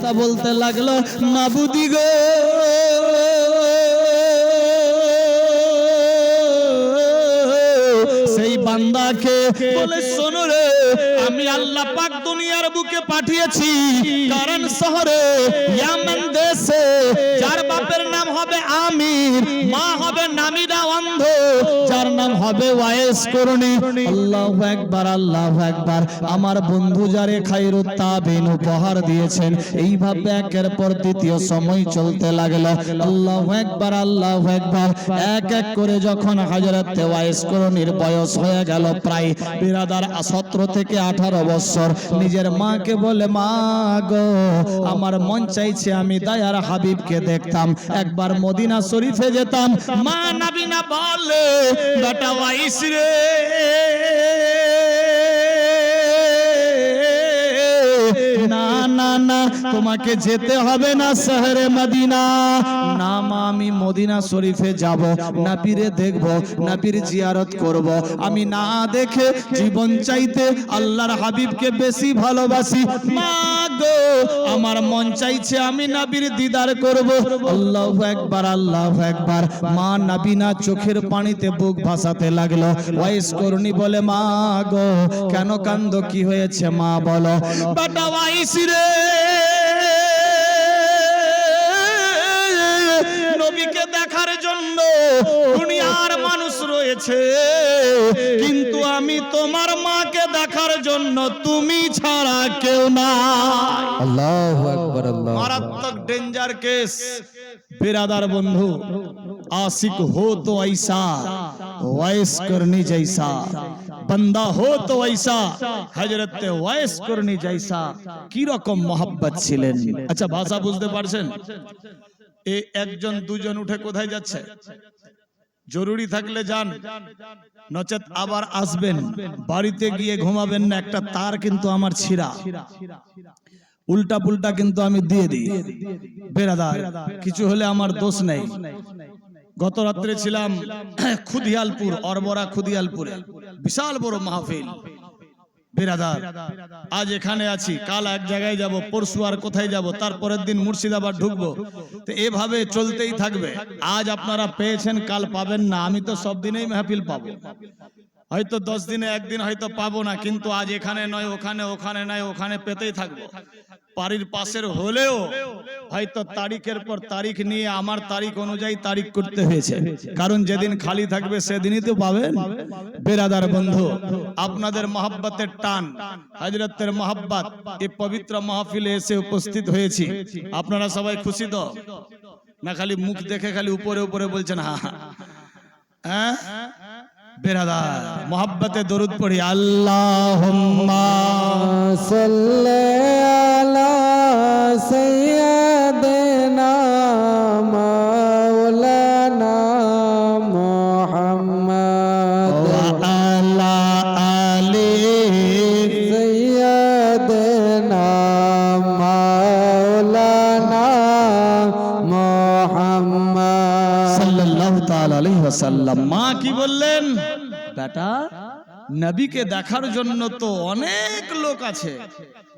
ফেরেশতা বলতে লাগলো মাবুদি গো সেই বান্দাকে বলে শোনো রে আমি আল্লাহ পাক দুনিয়ার বুকে পাঠিয়েছি কারণ শহরে ইয়ামান দেশে যার বাপের নাম হবে আমির মা হবে নামিদা অন্ধ যার নাম হবে ওয়াইস করণী আল্লাহু আকবার আল্লাহু আকবার আমার বন্ধু যারে খায়রুত তাবিন উপহার দিয়েছেন এইভাবে একের পর দ্বিতীয় সময় চলতে লাগলো আল্লাহু আকবার আল্লাহু আকবার এক এক করে যখন হযরত ওয়াইস করণীর বয়স হয়ে গেল প্রায় বিরাদার 17 থেকে 18 বছর নিজের মাকে বলে মা গো আমার মন চাইছে আমি দয়ার হাবিবকে দেখতাম একবার মদিনা শরীফে যেতাম মা নবীনা বলে বেটা ওয়াইস রে না না না তোমাকে যেতে হবে না শহরে মদিনা না মা আমি মদিনা শরীফে যাব নবীরে দেখব নবীর জিয়ারত করব আমি না দেখে জীবন চাইতে আল্লাহর হাবিবকে বেশি ভালোবাসি মা গো আমার মন চাইছে আমি নবীর দিদার করব আল্লাহু আকবার আল্লাহু আকবার মা নবীনা চোখের পানিতে বুক ভাসাতে লাগলো ওয়াইস করণী বলে মা গো কেন কান্দো কি হয়েছে মা বলো বেটা ওয়াইস রে নবীকে দেখার জন্য দুনিয়ার মানুষ রয়েছে কিন্তু আমি তোমার মাকে দেখার জন্য তুমি ছাড়া কেউ না আল্লাহু আকবার আল্লাহ মারাত্মক ডেঞ্জার কেস बिरादर बंधु आशिक हो तो ऐसा वैस करनी जैसा बंदा हो तो ऐसा हजरत वैस करनी जैसा की रकम मोहब्बत छिलेन अच्छा भाषा बुझते पारছেন এই একজন দুজন উঠে কোথায় যাচ্ছে জরুরি থাকলে যান নচেত আবার আসবেন বাড়িতে গিয়ে ঘুমাবেন না একটা তার কিন্তু আমার ছিঁড়া উল্টা পুল্টা কিন্তু আমি দিয়ে দিই বেরাদার কিছু হলে আমার দোষ নেই গত রাতে ছিলাম খুদিয়ালপুর অরবরা খুদিয়ালপুরে বিশাল বড় মাহফিল বেরাদার আজ এখানে আছি কাল এক জায়গায় যাব পরশু আর কোথায় যাব তারপরের দিন মুর্শিদাবাদ ঢুকবো তো এভাবে চলতেই থাকবে আজ আপনারা পেয়েছেন কাল পাবেন না আমি তো সব দিনেই মাহফিল পাবো হয়তো 10 দিনে একদিন হয়তো পাবো না কিন্তু আজ এখানে নয় ওখানে ওখানে নয় ওখানে পেতেই থাকবো বাড়ির পাশের হলেও হয়তো তারিখের পর তারিখ নিয়ে আমার তারিখ অনুযায়ী তারিখ করতে হয়েছে কারণ যেদিন খালি থাকবে সেদিনই তো পাবেন বেরাদার বন্ধু আপনাদের মহব্বতের টান হযরতের মহব্বত এই পবিত্র মাহফিলে এসে উপস্থিত হয়েছি আপনারা সবাই খুশি তো না খালি মুখ দেখে খালি উপরে উপরে বলছেন হ্যাঁ बेरादार मोहब्बत दरूद पढ़ी अल्लाहुम्मा सल्ले अला सय्यिदिना मौलाना मुहम्मद व अला आली सय्यिदिना मौलाना मुहम्मद सल्लल्लाहु ताला अलैहि वसल्लम मां की बोलें बेटा नबी के देखार जन्य तो अनेक लोक आछे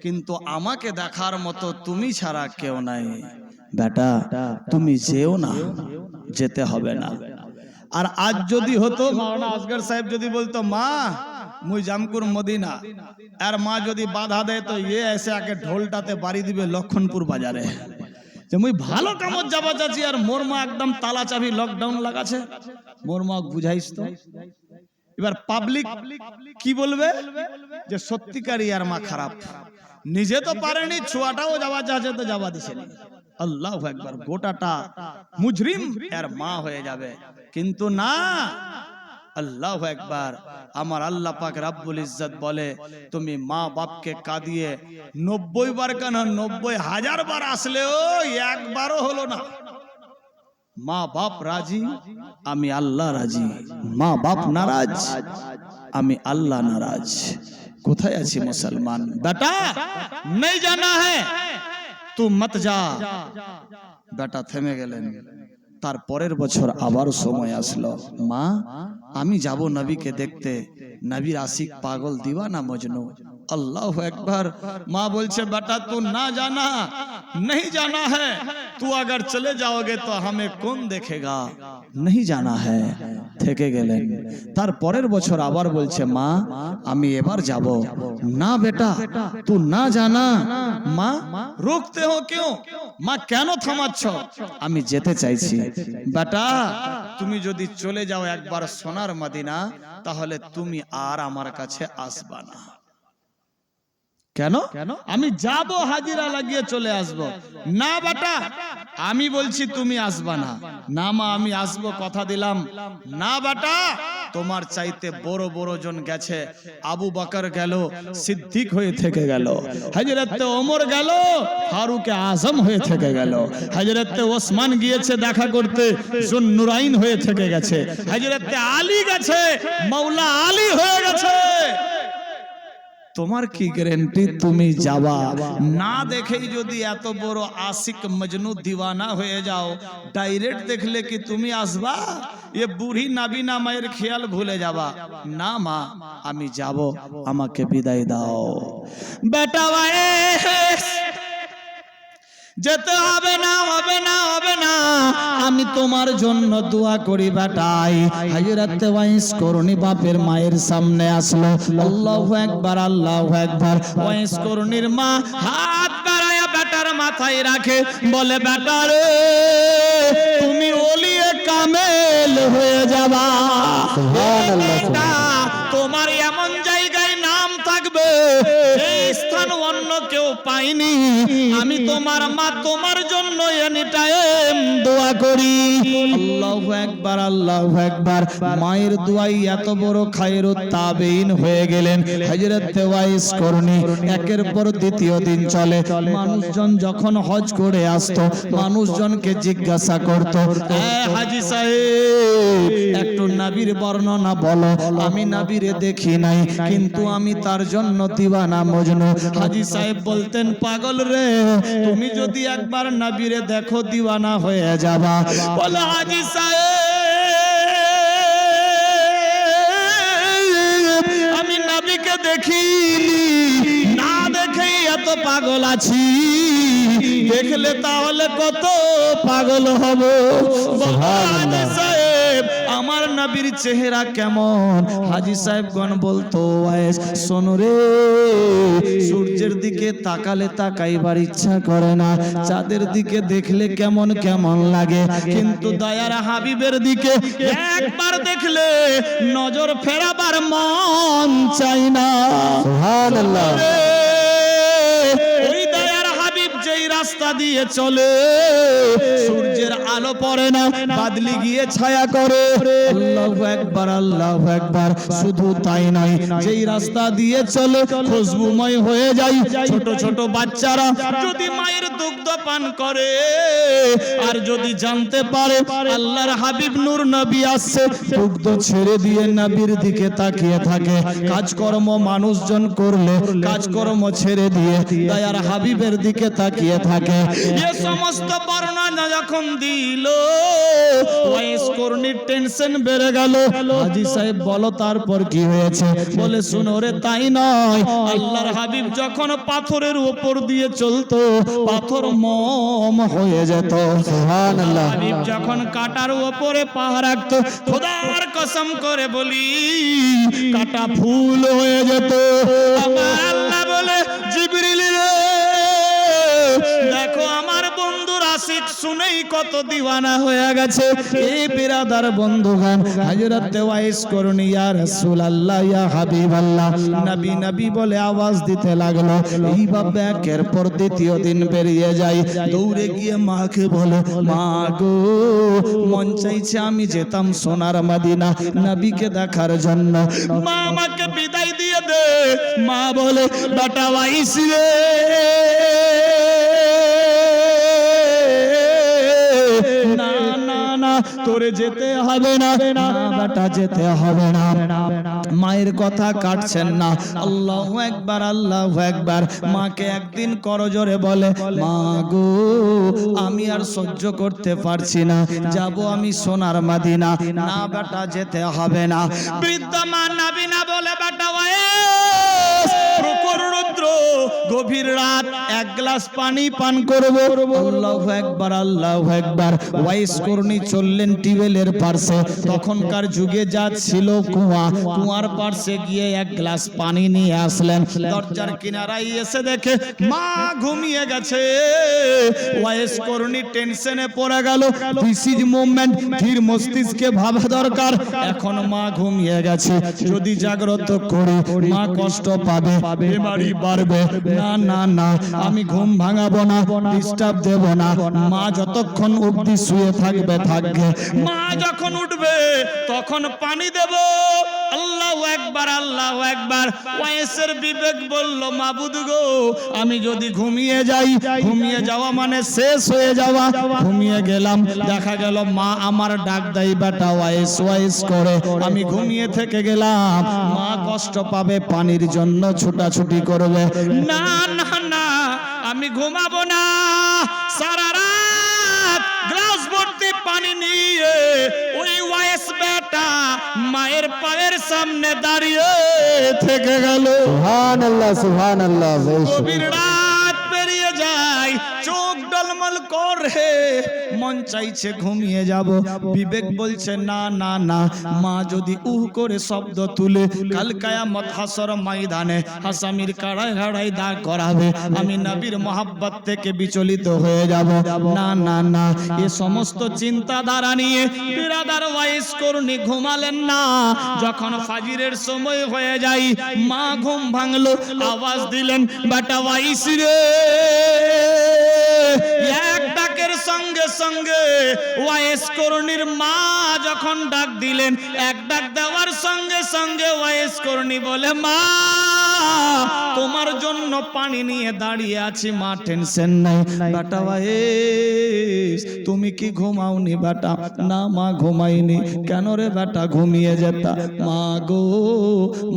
किन्तु आमाके देखार मतो तुमी छाड़ा केउ नाई बेटा तुमी जेओ ना जेते होबे ना और आज जदि हतो मौलाना असगर साहेब जदि बोलतो मा मुई जामकुर मदिना और मा जदि बाधा दे तो ये ऐसे आके ढोलटाते बाड़ी दिबे लखनपुर बाजारे যে মুই ভালো কামত যাবা যাচ্ছি আর মোর মা একদম তালা চাবি লকডাউন লাগাছে মোর মা বুঝাইস তো এবার পাবলিক কি বলবে যে সত্যিকারই আর মা খারাপ নিজে তো পারেনি ছোয়াটাও যাওয়া যাচ্ছে তো যাওয়া দিছে না আল্লাহু আকবার গোটাটা মুজরিম এর মা হয়ে যাবে কিন্তু না আল্লাহু আকবার আমার আল্লাহ পাক রব্বুল ইজ্জত বলে তুমি মা বাপকে কাঁদিয়ে 90 বার কেন 90,000 বার আসলেও একবারও হলো না মা বাপ রাজি আমি আল্লাহ রাজি মা বাপ নারাজ আমি আল্লাহ নারাজ কোথায় আছি মুসলমান বেটা नहीं जाना है तू मत जा বেটা থেমে গেলেন তার পরের বছর আবার সময় আসলো মা আমি যাব নবীকে দেখতে নবীর আশিক পাগল দিওয়ানা মজনু अल्लाह अकबर। माँ बोलছে बेटा तू ना जाना, नहीं जाना है, तू अगर चले जाओगे तो हमें कौन देखेगा, नहीं जाना है। থেকে গেলেন। তার পরের বছর আবার বলছে মা আমি এবার যাব না। বেটা तू ना जाना। মা रोकते हो क्यों, মা কেন থামাচ্ছ, আমি যেতে চাইছি। বেটা তুমি যদি চলে যাও একবার সোনার মদিনা তাহলে তুমি আর আমার কাছে আসবা না। কেন, আমি যাব হাজিরা লাগিয়ে চলে আসব। না বেটা আমি বলছি তুমি আসবা না। না মা আমি আসবো, কথা দিলাম। না বেটা তোমার চাইতে বড় বড় জন গেছে, আবু বকর গেল, সিদ্দিক হয়ে থেকে গেল, হযরত ওমর গেল, ফারুক আজম হয়ে থেকে গেল, হযরত ওসমান গিয়েছে দেখা করতে, জুন্নুরাইন হয়ে থেকে গেছে, হযরত আলী গেছে, মাওলা আলী হয়ে গেছে। তোমার কি গ্যারান্টি তুমি যাবা? না দেখেই যদি এত বড় আশিক মজনু দিওয়ানা হয়ে যাও, ডাইরেক্ট দেখলে কি তুমি আসবা? এ বুড়ি নাবিনা মায়ের খেয়াল ভুলে যাবা। না মা আমি যাব, আমাকে বিদায় দাও। বেটা যেতে হবে না, হবে না, হবে না, আমি তোমার জন্য দোয়া করি বেটাই। হযরত ওয়াইস করনি বাপের মায়ের সামনে আসলো। আল্লাহু আকবার, আল্লাহু আকবার। ওয়াইস করনির মা হাত বাড়ায়া বেটার মাথায় রাখে, বলে বেটা রে তুমি ওলিয়ে কামেল হয়ে যাবা। বেটা তোমার এমন জায়গায় নাম থাকবে এই স্থান অন্য কেউ পায়নি। আমি তোমার মা তোমার জন্য এনি টাইম দোয়া করি। আল্লাহু আকবার, আল্লাহু আকবার। মায়ের দোয়াই এত বড় খায়রুত তাবেইন হয়ে গেলেন হযরত ওয়াইস করনি। একের পর দ্বিতীয় দিন চলে। মানুষজন যখন হজ করে আসতো মানুষজনকে জিজ্ঞাসা করত, হাজী সাহেব একটু নবীর বর্ণনা বলো। আমি নবীরে দেখি নাই কিন্তু আমি তার জন্য দিওয়ানা মজনু। হাজী সাহেব বলতেন পাগল রে তুমি যদি একবার নবীরে দেখো দিওয়ানা হয়ে যাবা। বলে হাজী সাহেব আমি নবীকে দেখিনি, না দেখেই এত পাগল আছি, দেখলে তাহলে কত পাগল হব। হাজী সাহেব আমার নবীর চেহারা কেমন? হাজী সাহেবগণ বলতো ওয়াইস শোনো রে, সূর্যের দিকে তাকালে তাকাইবার ইচ্ছা করে না, চাঁদের দিকে দেখলে কেমন কেমন লাগে, কিন্তু দয়ার হাবিবের দিকে একবার দেখলে নজর ফেরাবার মন চাই না। সুবহানাল্লাহ। ওই দয়ার হাবিব যেই রাস্তা দিয়ে চলে সূর্যের আলো পড়ে না, বাদলি গিয়ে ছায়া করে। আল্লাহু আকবার, আল্লাহু আকবার। শুধু তাই নয়, যেই রাস্তা দিয়ে চলে খুশবুময় হয়ে যায়। ছোট ছোট বাচ্চারা যদি মায়ের দুগ্ধ পান করে আর যদি জানতে পারে আল্লাহর হাবিব নূর নবী আসছে, দুগ্ধ ছেড়ে দিয়ে নবীর দিকে তাকিয়ে থাকে। কাজকর্ম মানুষজন করলে কাজকর্ম ছেড়ে দিয়ে দয়ার হাবিবের দিকে তাকিয়ে থাকে। এই সমস্ত বর্ণনা যখন দিল ওয়াইস করনির টেনশন বেড়ে গেল। হাজী সাহেব বলো তারপর কি হয়েছে? বলে শুনো রে তাই নয়, আল্লাহর হাবিব যখন পাথরের উপর দিয়ে চলতো পাথর মোম হয়ে যেত। সুবহানাল্লাহ। হাবিব যখন কাটার উপরে পা রাখতো খোদার কসম করে বলি কাটা ফুল হয়ে যেত। আমার আল্লাহ বলে জিবরিল রে দেখো আমার বন্ধুর আশিক শুনেই কত দিওয়ানা হয়ে গেছে। এই বিরাদার বন্ধুগণ হযরত ওয়াইস করনি ইয়া রাসূলুল্লাহ ইয়া হাবিবাল্লাহ নবী নবী বলে আওয়াজ দিতে লাগলো। এইভাবে একের পর দ্বিতীয় দিন পেরিয়ে যায়। দৌড়ে গিয়ে মাকে বলে মা গো মন চাইছে আমি যেতাম সোনার মদিনা নবীকে দেখার জন্য। মা আমাকে বিদায় দিয়ে দে। মা বলে বেটা ওয়াইস রে না না না তোরে যেতে হবে না, না বেটা যেতে হবে না। মায়ের কথা কাটছেন না। আল্লাহু আকবার, আল্লাহু আকবার। মাকে একদিন করজোরে বলে মা গো আমি আর সহ্য করতে পারছি না, যাব আমি সোনার মদিনা। না বেটা যেতে হবে না। বৃদ্ধ মা নবী না বলে বেটা ওয়াইস রৌদ্র গভীর রাত এক গ্লাস পানি পান করব। আল্লাহু আকবার, আল্লাহু আকবার। ওয়াইস করনি চললেন টিউবওয়েলের পাশে। তখনকার যুগে যা ছিল কুয়ার পাশে গিয়ে এক গ্লাস পানি নিয়ে আসলেন। দরজার কিনারায় এসে দেখে মা ঘুমিয়ে গেছে। ওয়াইস করনি টেনশনে পড়ে গেল। দিস ইজ মোমেন্ট, ধীর মস্তিষ্কে ভাবা দরকার। এখন মা ঘুমিয়ে গেছে, যদি জাগ্রত করি মা কষ্ট পাবে, বিমারি বাড়বে। না না না, আমি ঘুম ভাঙাবো না, ডিস্টার্ব দেব না। মা যতক্ষণ অবধি শুয়ে থাকবে থাকবে, মা যখন উঠবে তখন পানি দেব। আল্লাহু আকবার, আল্লাহু আকবার। ওয়াইসের বিবেক বলল, মাবুদ গো, আমি যদি ঘুমিয়ে যাই, ঘুমিয়ে যাওয়া মানে শেষ হয়ে যাওয়া। ঘুমিয়ে গেলাম, দেখা গেল মা আমার ডাক দেয়, বেটা ওয়াইস ওয়াইস করে। আমি ঘুমিয়ে থেকে গেলাম, মা কষ্ট পাবে, পানির জন্য ছুটাছুটি করবে। না না না, আমি ঘুমাবো না। সারা রাত গ্লাস ভর্তি পানি নিয়ে ওই ওয়াইস বেটা মায়ের পায়ের সামনে দাঁড়িয়ে থেকে গেল। সুবহানাল্লাহ, সুবহানাল্লাহ। গভীর রাত পেরিয়ে যায়, চোখ ডলমল করে, মন চাইছে ঘুমিয়ে যাব। বিবেক বলছে না না না, মা যদি উহ করে শব্দ তুলে কাল কিয়ামত হাসর ময়দানে হাসামির কাড়ায় কাড়ায় দাঁড় করাবে, আমি নবীর মোহাব্বত থেকে বিচলিত হয়ে যাব। না না না, এ সমস্ত চিন্তাধারা নিয়ে বিরাদার ওয়াইস করনি ঘুমালেন না। যখন ফাজিরের সময় হয়ে যায়, মা ঘুম ভাঙলো, আওয়াজ দিলেন, বেটা ওয়াইস রে। এক ডাকের সঙ্গে সঙ্গে ওয়াইস করনির মা যখন ডাক দিলেন, এক ডাক দেওয়ার সঙ্গে সঙ্গে ওয়াইস করনি বলে, মা তোমার জন্য পানি নিয়ে দাঁড়িয়ে আছি, মা টেনশন নাই। বেটা ওয়াইস, তুমি কি ঘুমাওনি বেটা? না মা, ঘুমাইনি। কেন রে বেটা? ঘুমিয়ে যেতা। মা গো,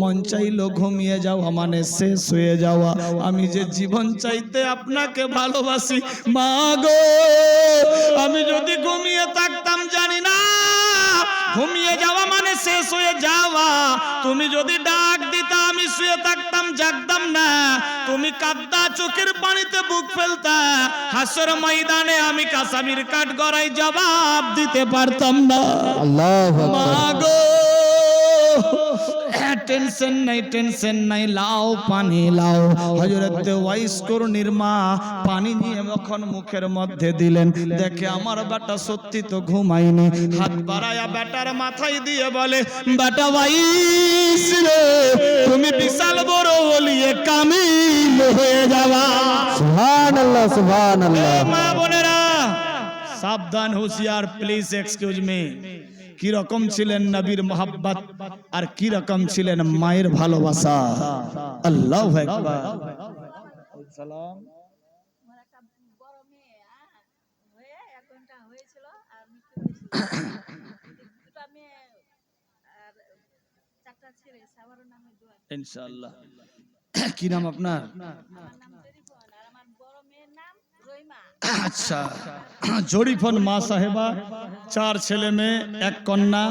মন চাইলো ঘুমিয়ে যাওয়া মানে শেষ হয়ে যাওয়া। আমি যে জীবন চাইতে আপনাকে ভালোবাসি মা গো, আমি যদি ঘুমিয়ে থাকতাম, জানি না ঘুমিয়ে যাওয়া মানে শেষ হয়ে যাওয়া। তুমি যদি ডাক দিতা, আমি শুয়ে থাকতাম, জাগতাম না। তুমি কাঁদতা, চোখের পানিতে বুক ফেলতা, হাসর ময়দানে আমি কাসামির কাঠ গড়াই জবাব দিতে পারতাম না। আল্লাহু মা আকবার। গো, টেনশন নাই, টেনশন নাই, লাও পানি লাও। হযরত ওয়াইস করনির মা পানি নিয়ে যখন মুখের মধ্যে দিলেন, দেখে আমার বেটা সত্যি তো ঘুমায়নি। হাত বাড়ায়া বেটার মাথায় দিয়ে বলে, বেটা ওয়াইস রে, তুমি বিশাল বড় ওলিয়ে কামিল হয়ে যাবা। সুবহানাল্লাহ, সুবহানাল্লাহ। মা বোনেরা সাবধান, হুঁশিয়ার, প্লিজ এক্সকিউজ মি। কি রকম ছিলেন নবীর মোহাব্বত আর কি রকম ছিলেন মায়ের ভালোবাসা। আল্লাহু আকবার। সালাম। আমার একটা বড় মেয়ে হয়ে 1 ঘন্টা হয়েছিল, আর দুটা মেয়ে আর 4টা ছেলে, সবার নামে দোয়া। ইনশাআল্লাহ। কি নাম আপনার? আমার নাম জরিফন, আর আমার বড় মেয়ের নাম রহিমা। আচ্ছা, জরিফন মা সাহেবা, 4 ছেলে মেয়ে, 1 কন্যা।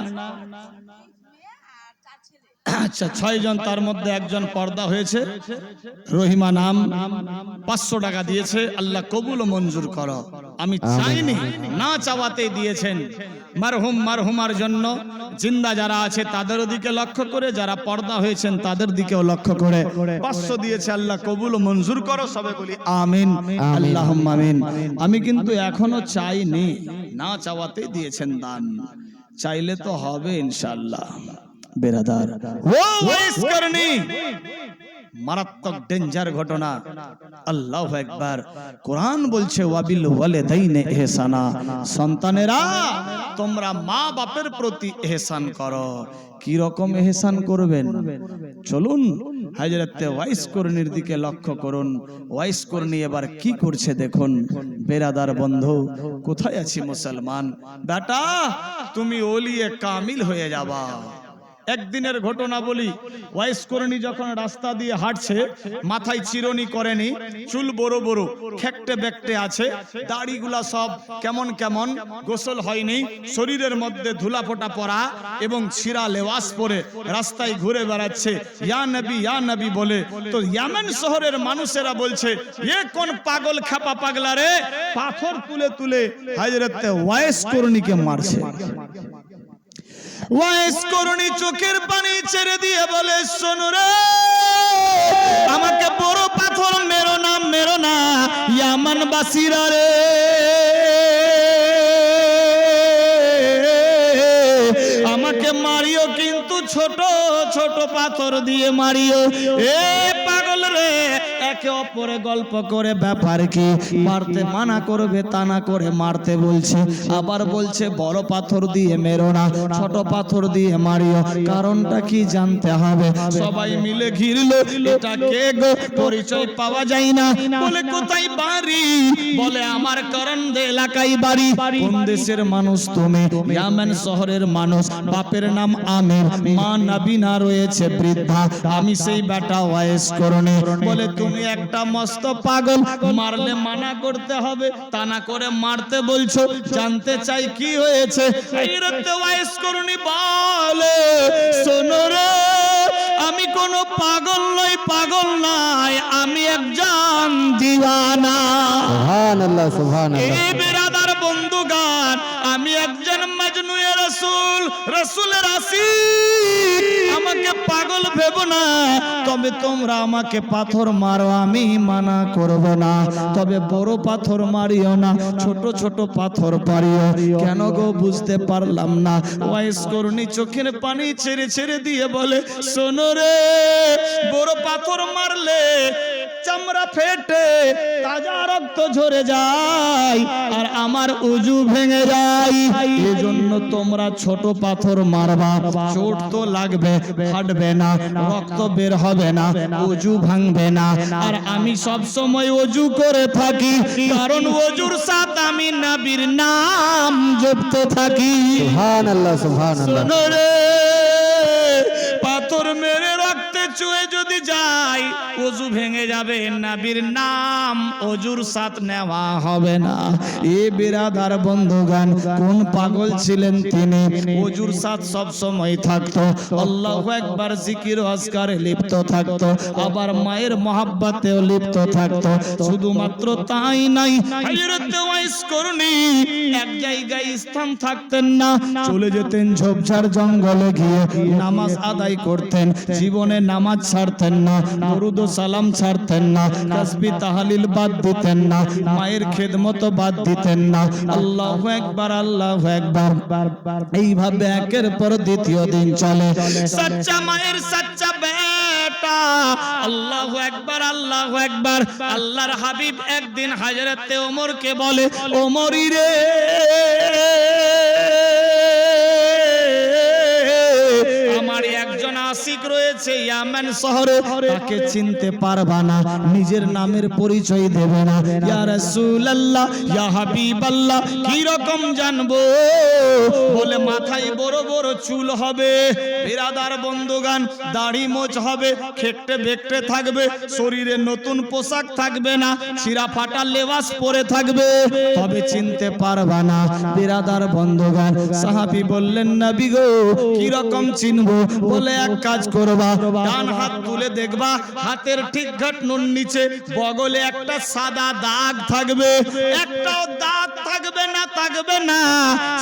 মেয়ে আর 4 ছেলে। আচ্ছা, 6 জন, তার মধ্যে একজন পর্দা হয়েছে। রহিমা নাম। 500 টাকা দিয়েছে। আল্লাহ কবুল ও মঞ্জুর করো। আমি চাইনি, না চাওয়াতেই দিয়েছেন। মারহুম মারহুমার জন্য জিন্দা যারা আছে তাদের দিকে লক্ষ্য করে, যারা পর্দা হয়েছেন তাদের দিকেও লক্ষ্য করে 500 দিয়েছে। আল্লাহ কবুল ও মঞ্জুর করো। সবাই বলি আমিন, আল্লাহুম্মা আমিন। আমি কিন্তু এখনো চাইনি, না চাওয়াতেই দিয়েছেন দান। চাইলে তো হবে ইনশাআল্লাহ। বেরাদার, ও ওয়াইস করনি, মারাত্মক ডেঞ্জার ঘটনা। আল্লাহু আকবার। কোরআন বলছে, ওয়াবিল ওয়ালিদাইনি ইহসানা, সন্তানেরা তোমরা মা বাপের প্রতি ইহসান করো। কি রকম ইহসান করবেন? চলুন হযরত ওয়াইস করনির দিকে লক্ষ্য করুন। ওয়াইস করনি এবার কি করছে দেখুন। বেরাদার বন্ধু, কোথায় আছি মুসলমান? বেটা, তুমি ওলিয়ে কামিল হয়ে যাবা। একদিনের ঘটনা বলি। ওয়াইস করণী যখন রাস্তা দিয়ে হাঁটছে, মাথায় চিরনি করেনি, চুল বড় বড়, খেকটে বেকটে আছে, দাড়িগুলা সব কেমন কেমন, গোসল হয়নি, শরীরের মধ্যে ধুলাফোটা পরা এবং ছিঁড়া লেওয়াস পরে রাস্তায় ঘুরে বেড়াচ্ছে, ইয়া নবী বলে। তো ইয়ামেন শহরের মানুষেরা বলছে, এ কোন পাগল খাপা পাগলা রে, পাথর তুলে তুলে হযরত ওয়াইস করণীকে মারছে। ওয়াইস করণী চোখের পানি ছেড়ে দিয়ে বলে, শোনো রে, আমাকে বড় পাথর মেরো না ইয়ামান বাসীরা রে, আমাকে মারিও কিন্তু ছোট ছোট পাথর দিয়ে মারিও। এ পাগল রে, একে অপরে গল্প করে ব্যাপার কি, মারতে মানা করবে তা না করে মারতে বলছে, আবার বলছে বড় পাথর দিয়ে মেরো না, ছোট পাথর দিয়ে মারিও। কারণটা কি জানতে হবে। সবাই মিলে ঘিরলো, এটা কে গো, পরিচয় পাওয়া যায় না। বলে কোথায় বাড়ি, বলে আমার করন্দ এলাকায় বাড়ি। কোন দেশের মানুষ তুমি? ইয়ামেন শহরের মানুষ। বাপের নাম আমির, মা নাবিনা রয়েছে বৃদ্ধা, আমি সেই বেটা ওয়াইস করণী। বলে তুমি একটা মস্ত পাগল, মারলে মানা করতে হবে, তা না করে মারতে বলছো। জানতে চাই কি হয়েছে। হযরত ওয়াইস করণী বলে, শোনো রে, আমি কোনো পাগল নই, আমি একজন দিওয়ানা। সুবহানাল্লাহ, সুবহানাল্লাহ। এই বিরাদার বন্ধুগান, আমি একজন মজনুয়ে রাসূল, রাসূলের আশিক। আমাকে পাগল ভেবো না, তবে তোমরা আমাকে পাথর মারো, আমি মানা করব না, তবে বড় পাথর মারিও না, ছোট ছোট পাথর পারিও। কেন গো, বুঝতে পারলাম না। ওয়াইস করণী চোখের পানি ছেড়ে ছেড়ে দিয়ে বলে, শোনো রে, বড় পাথর মারলে চামড়া ফেটে তাজা রক্ত ঝরে যায়, আর আমার উজু ভেঙে যায়। এজন্য তোমরা ছোট পাথর মারবা, চোট তো লাগবে, ফাটবে না, রক্ত বের হবে না, উজু ভাঙবে না। আর আমি সব সময় উজু করে থাকি, কারণ ওজুর সাথে আমি নবীর নাম জপতে থাকি। সুবহানাল্লাহ, সুবহানাল্লাহ। শোনো রে, পাথর মেরে রক্তে চুয়ে যদি যায়, ওযু ভেঙে যাবে, নবীর নাম ওযুর সাথ নেওয়া হবে না। এ বিরাদার বন্ধুগান, কোন পাগল ছিলেন তিনি, ওযুর সাথ সব সময় থাকতো, আল্লাহু আকবার জিকির আজকারে লিপ্ত থাকতো, আবার মায়ের মহব্বতেও লিপ্ত থাকতো। শুধুমাত্র তাই নাই, হযরত ওয়াইস করণী এক জায়গায় স্থান থাকতেন না, চলে যেতেন ঝোপঝাড় জঙ্গলে গিয়ে নামাজ আদায় করতেন। জীবনে নামাজ ছাড়তেন না, দরুদ ও সালাম ছাড়তেন না, তাসবিহ তাহলিল বাদ দিতেন না, মায়ের খেদমত বাদ দিতেন না। আল্লাহু আকবার, আল্লাহু আকবার, এইভাবে একের পর দ্বিতীয় দিন চলে। সচ্চা মায়ের সচ্চা বেটা, আল্লাহু আকবার, আল্লাহু আকবার। আল্লাহর হাবিব একদিন হযরত ওমরকে বলে, ওমরি রে, আমার একজন আশিক রয়েছে ইয়ামেন শহরে, তাকে চিনতে পারবা না, নিজের নামের পরিচয় দেবে না। ইয়া রাসূলুল্লাহ, ইয়া হাবিবাল্লাহ, কি রকম জানবো? বলে মাথায় বড় বড় চুল হবে, বিরাদার বন্ধুগান, দাড়ি মোচ হবে, খেকটে বেকটে থাকবে, শরীরে নতুন পোশাক থাকবে না, ছিঁড়া ফাটা লেবাস পরে থাকবে, তবে চিনতে পারবা না। বিরাদার বন্ধুগান, সাহাবী বললেন, নবী গো, কি রকম চিনবো? বলে এক কাজ করবা, ডান হাত তুলে দেখবা, হাতের ঠিক ঘাটনুর নিচে বগলে একটা সাদা দাগ থাকবে, একটাও দাগ থাকবে না,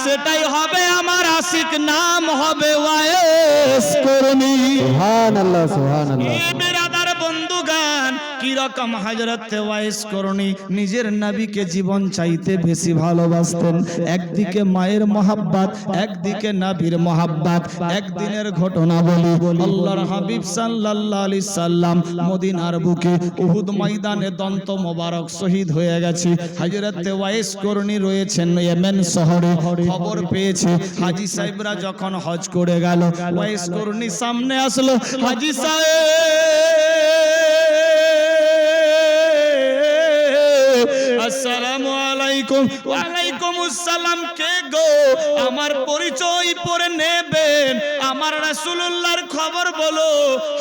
সেটাই হবে আমার আশিক, নাম হবে ওয়াইস করণী। সুবহানাল্লাহ, সুবহানাল্লাহ। এই বিরাদার বন্ধুগান, কি রকম হযরত ওয়াইস করণী নিজের নবীকে জীবন চাইতে বেশি ভালোবাসতেন। একদিকে মায়ের মহব্বত, একদিকে নবীর মহব্বত। একদিনের ঘটনা বলি, আল্লাহর হাবিব সাল্লাল্লাহু আলাইহি সাল্লাম মদিনার বুকে উহুদ ময়দানে দন্ত মোবারক শহীদ হয়ে গেছে। হযরত ওয়াইস করণী রয়েছেন ইয়েমেন শহরে। খবর পেয়েছে হাজী সাহেবরা যখন হজ করে গেল, ওয়াইস করণী সামনে আসলো। হাজী সাহেব, আসসালামু আলাইকুম। ওয়ালাইকুম আসসালাম। কে গো? আমার পরিচয় পরে নেবেন, আমার রাসূলুল্লাহর খবর বলো।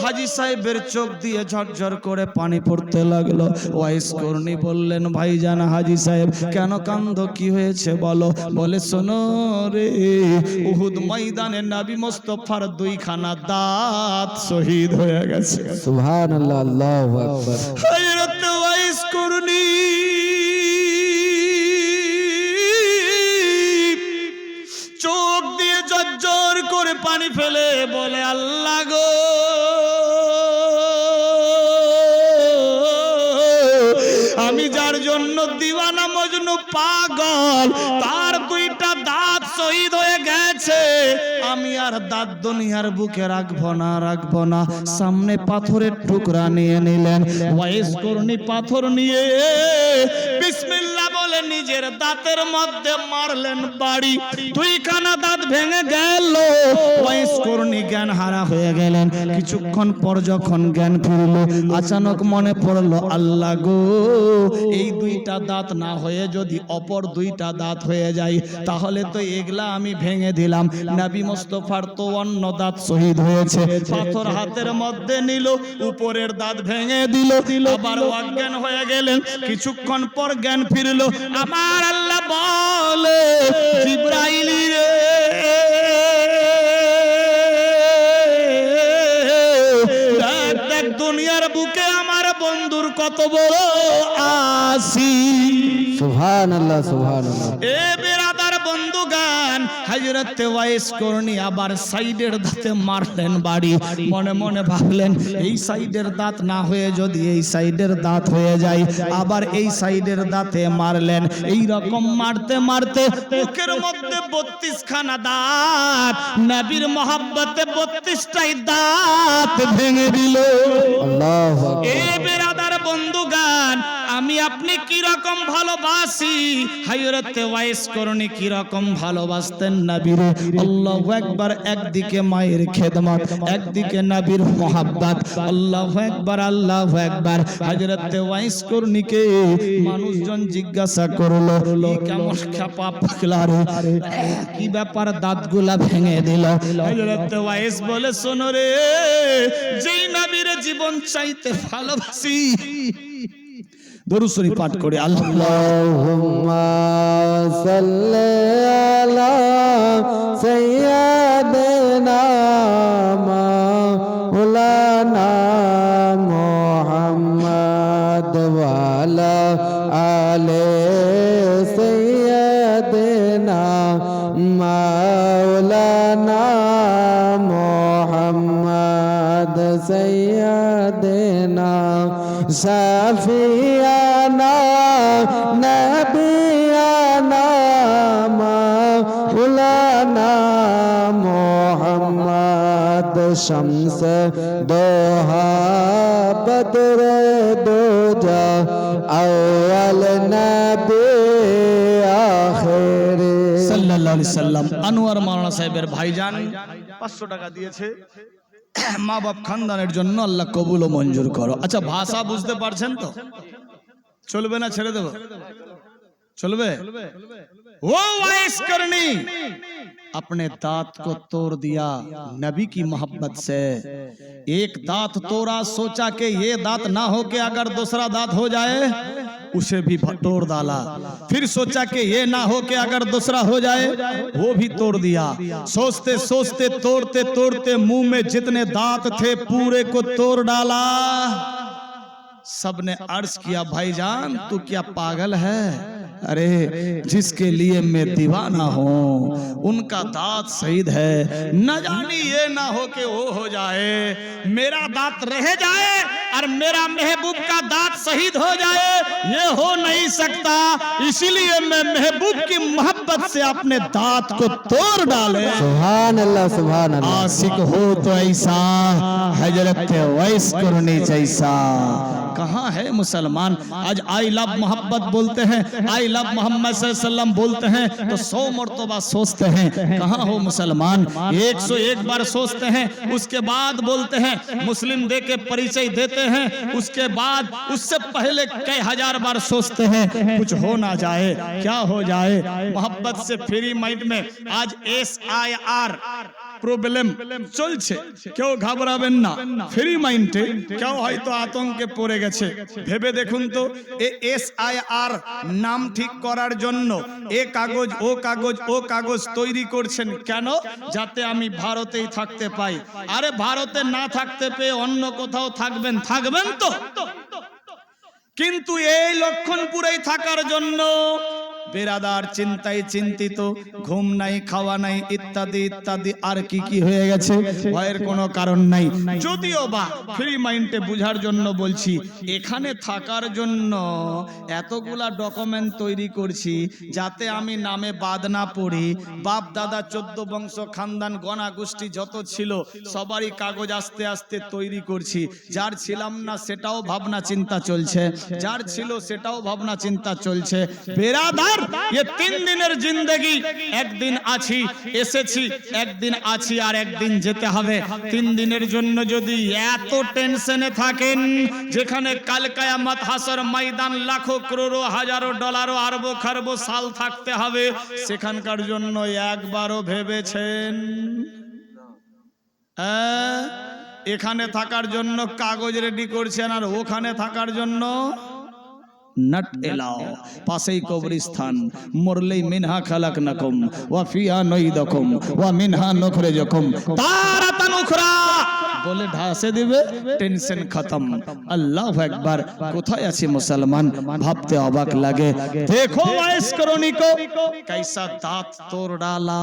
হাজী সাহেবের চোখ দিয়ে ঝরঝর করে পানি পড়তে লাগলো। ওয়াইস কর্ণী বললেন, ভাইজান হাজী সাহেব কেন কান্দো, কি হয়েছে বলো? বলে, শোনো রে, উহুদ ময়দানে নবী মুস্তাফার দুইখানা দাঁত শহীদ হয়ে গেছে। সুবহানাল্লাহ, আল্লাহু আকবার। হযরত ওয়াইস কর্ণী চোখ দিয়ে ঝরঝর করে পানি ফেলে বলে, আল্লাহ গো, আমি যার জন্য দিওয়ানা মজনু পাগল, তার দুইটা দাঁত শহীদ হয়ে গেছে। আমি আর দাঁত দুনিয়ার বুকে রাখবো না, রাখবো না। সামনে পাথরের টুকরা নিয়ে নিলেন। ওয়াইস কর্ণী পাথর নিয়ে বিসমিল্লাহ বলে নিজের দাঁতের মধ্যে মারলেন বাড়ি। দুইখানা দাঁত ভেঙে গেল। ওয়াইস কর্ণী জ্ঞান হারা হয়ে গেলেন। কিছুক্ষণ পর যখন জ্ঞান ফিরল, আচানক মনে পড়লো, আল্লাহ গো, এই দুইটা দাঁত না হয়ে যদি অপর দুইটা দাঁত হয়ে যায়, তাহলে তো এগুলা আমি ভেঙে দিলাম। নবী মুস্তাফার তো অন্য দাঁত শহীদ হয়েছে। পাথর হাতের মধ্যে নিল, উপরের দাঁত ভেঙে দিল, আবার অজ্ঞান হয়ে গেলেন। কিছুক্ষণ পর জ্ঞান ফিরল। আমার আল্লাহ বলে, জিবরাইল রে, দেখ দুনিয়ার বুকে আমার বন্ধুর কত বড় আসি। সুবহানাল্লাহ, সুবহানাল্লাহ। এ বেরাদার বন্ধুগান, হযরত ওয়াইস কর্ণী আবার সাইডের দাঁতে মারলেন বাড়ি। মনে মনে ভাবলেন, এই সাইডের দাঁত না হয়ে যদি এই সাইডের দাঁত হয়ে যায়, আবার এই সাইডের দাঁতে মারলেন। এই রকম মারতে মারতে মুখের মধ্যে 32 খানা দাঁত, নবীর মহব্বতে 32টাই দাঁত ভেঙে দিল। আল্লাহু আকবার। এ বেরাদার বন্ধুগান, আমি আপনি কি রকম ভালোবাসি, হযরত ওয়াইস কর্ণী কি রকম ভালোবাসতেন নবীরে। আল্লাহু আকবার। একদিকে মায়ের খেদমত, একদিকে নবীর মোহাব্বত। আল্লাহু আকবার, আল্লাহু আকবার। হযরত ওয়াইস কর্ণীকে মানুষজন জিজ্ঞাসা করলো, কেমন খেপা পাগলা রে, কি ব্যাপার দাঁতগুলা ভেঙে দিল? হযরত ওয়াইস বলে, শোনো রে, যেই নবীর জীবন চাইতে ভালোবাসি, দরুদ শরীফ পাঠ করে আল্লাহুম্মা সাল্লি আলা সাইয়্যিদিনা মাওলানা মুহাম্মদ ওয়া আলা আলি সাইয়্যিদিনা মাওলানা মুহাম্মদ সাইয়্যিদিনা শাফিয়ানা নবিয়ানা মাওলানা মুহাম্মদ শামস দোহা বদর দোজা আউয়াল নবী আখির সাল্লাল্লাহু আলাইহি সাল্লাম। আনোয়ার মাওলানা সাহেবের ভাইজান 500 টাকা দিয়েছে মা বাপ খানদানের জন্য। আল্লাহ কবুল ও মঞ্জুর করো। আচ্ছা, ভাষা বুঝতে পারছেন তো? চলবে না ছেড়ে দেব? चलबे वो वाइस करनी अपने दांत को तोड़ दिया नबी की मोहब्बत से। एक दांत तोड़ा, सोचा कि ये दांत ना हो के अगर दूसरा दांत हो जाए उसे भी तोड़ डाला। फिर सोचा कि ये ना हो के अगर दूसरा हो जाए वो भी तोड़ दिया। सोचते सोचते तोड़ते तोड़ते मुंह में जितने दांत थे पूरे को तोड़ डाला। सबने अर्ज किया, भाईजान तू क्या पागल है? अरे जिसके लिए मैं दीवाना हूँ उनका दांत शहीद है, न जानी ये ना हो कि वो हो जाए, मेरा दांत रह जाए और मेरा महबूब का दांत शहीद हो जाए, ये हो नहीं सकता। इसीलिए मैं महबूब की मोहब्बत से अपने दांत को तोड़ डाले। सुभान अल्लाह, सुभान अल्लाह। आशिक हो तो ऐसा, हजरत वैस करनी जैसा, कहाँ है मुसलमान? आज आई लव मोहब्बत बोलते हैं, आई लव मोहम्मद सल्लल्लाहु अलैहि वसल्लम बोलते हैं तो 100 मर्तबा सोचते हैं, कहाँ हो मुसलमान? 101 बार सोचते हैं, उसके बाद बोलते हैं, मुस्लिम दे के परिचय देते हैं, उसके बाद उससे पहले कई हजार बार सोचते हैं कुछ हो ना जाए, क्या हो जाए। मोहब्बत से फ्री माइंड में आज SIR প্রবলেম চলছে, কেউ ঘাবড়াবেন না, ফ্রি মাইন্ডে কেউ হয়তো আতঙ্কে পড়ে গেছে। ভেবে দেখুন তো, SIR নাম ঠিক করার জন্য এ কাগজ ও কাগজ ও কাগজ তৈরি করছেন কেন? যাতে আমি ভারতেই থাকতে পাই। আরে ভারতে না থাকতে পেয়ে অন্য কোথাও থাকবেন, থাকবেন তো, কিন্তু এই লক্ষণপুরেই থাকার জন্য বেরাদার চিন্তায় চিন্তিত, ঘুম নাই, খাওয়া নাই, ইত্যাদি ইত্যাদি আর কি কি হয়ে গেছে, ভয়ের কোনো কারণ নাই। যদিও বা ফ্রি মাইন্ডে বুঝার জন্য বলছি, এখানে থাকার জন্য এতগুলা ডকুমেন্ট তৈরি করছি যাতে আমি নামে বাদ না পড়ি। বাপ দাদা 14 বংশ খানদান গণা গোষ্ঠী যত ছিল সবারই কাগজ আস্তে আস্তে তৈরি করছি। যার ছিলাম না সেটাও ভাবনা চিন্তা চলছে, যার ছিল সেটাও ভাবনা চিন্তা চলছে। বেরাদার, ये 3 দিনের জিন্দেগি, একদিন আছি, এসেছি, একদিন আছি আর একদিন যেতে হবে। 3 দিনের জন্য যদি এত টেনশনে থাকেন, যেখানে কাল কিয়ামত হাসর ময়দান লাখো করোড়ো হাজারো ডলারও আরবো খরবো সাল থাকতে হবে, সেখানকার জন্য একবারও ভেবেছেন? এখানে থাকার জন্য কাগজ রেডি করছেন আর ওখানে থাকার জন্য नट एलाओ, पासेई कब्रिस्तान, मरलेई मिनहा खलकनाकुम वा फिहा नुईदुकुम वा मिनहा नुखरिजुकुम तारातान उखरा বলে ঢাসে দিবে, টেনশন খতম। আল্লাহু আকবার। কোথায় আছে মুসলমান? ভাবতে অবাক লাগে। দেখো ওয়াইস করনি কো कैसा दांत तोड़ डाला,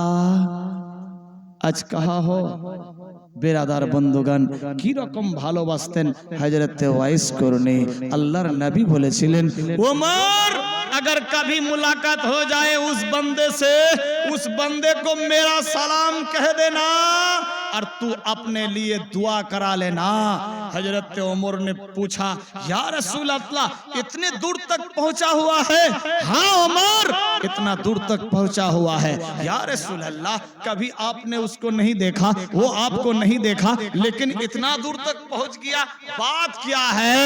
আজ কাহা হো। বেরাদার বন্ধুগান, কি রকম ভালোবাসতেন হযরত ওয়াইস করনি। আল্লাহর নবী বলেছিলেন, उमर अगर कभी मुलाकात हो जाए उस बंदे से, उस बंदे को मेरा सलाम कह देना और तू अपने लिए दुआ करा लेना। हजरत उमर ने पूछा, या रसूल अल्लाह इतने दूर तक पहुंचा हुआ है? हाँ उमर, इतना दूर तक पहुंचा हुआ है। या रसूल अल्लाह, कभी आपने उसको नहीं देखा, वो आपको नहीं देखा, लेकिन इतना दूर तक पहुंच गया, बात क्या है?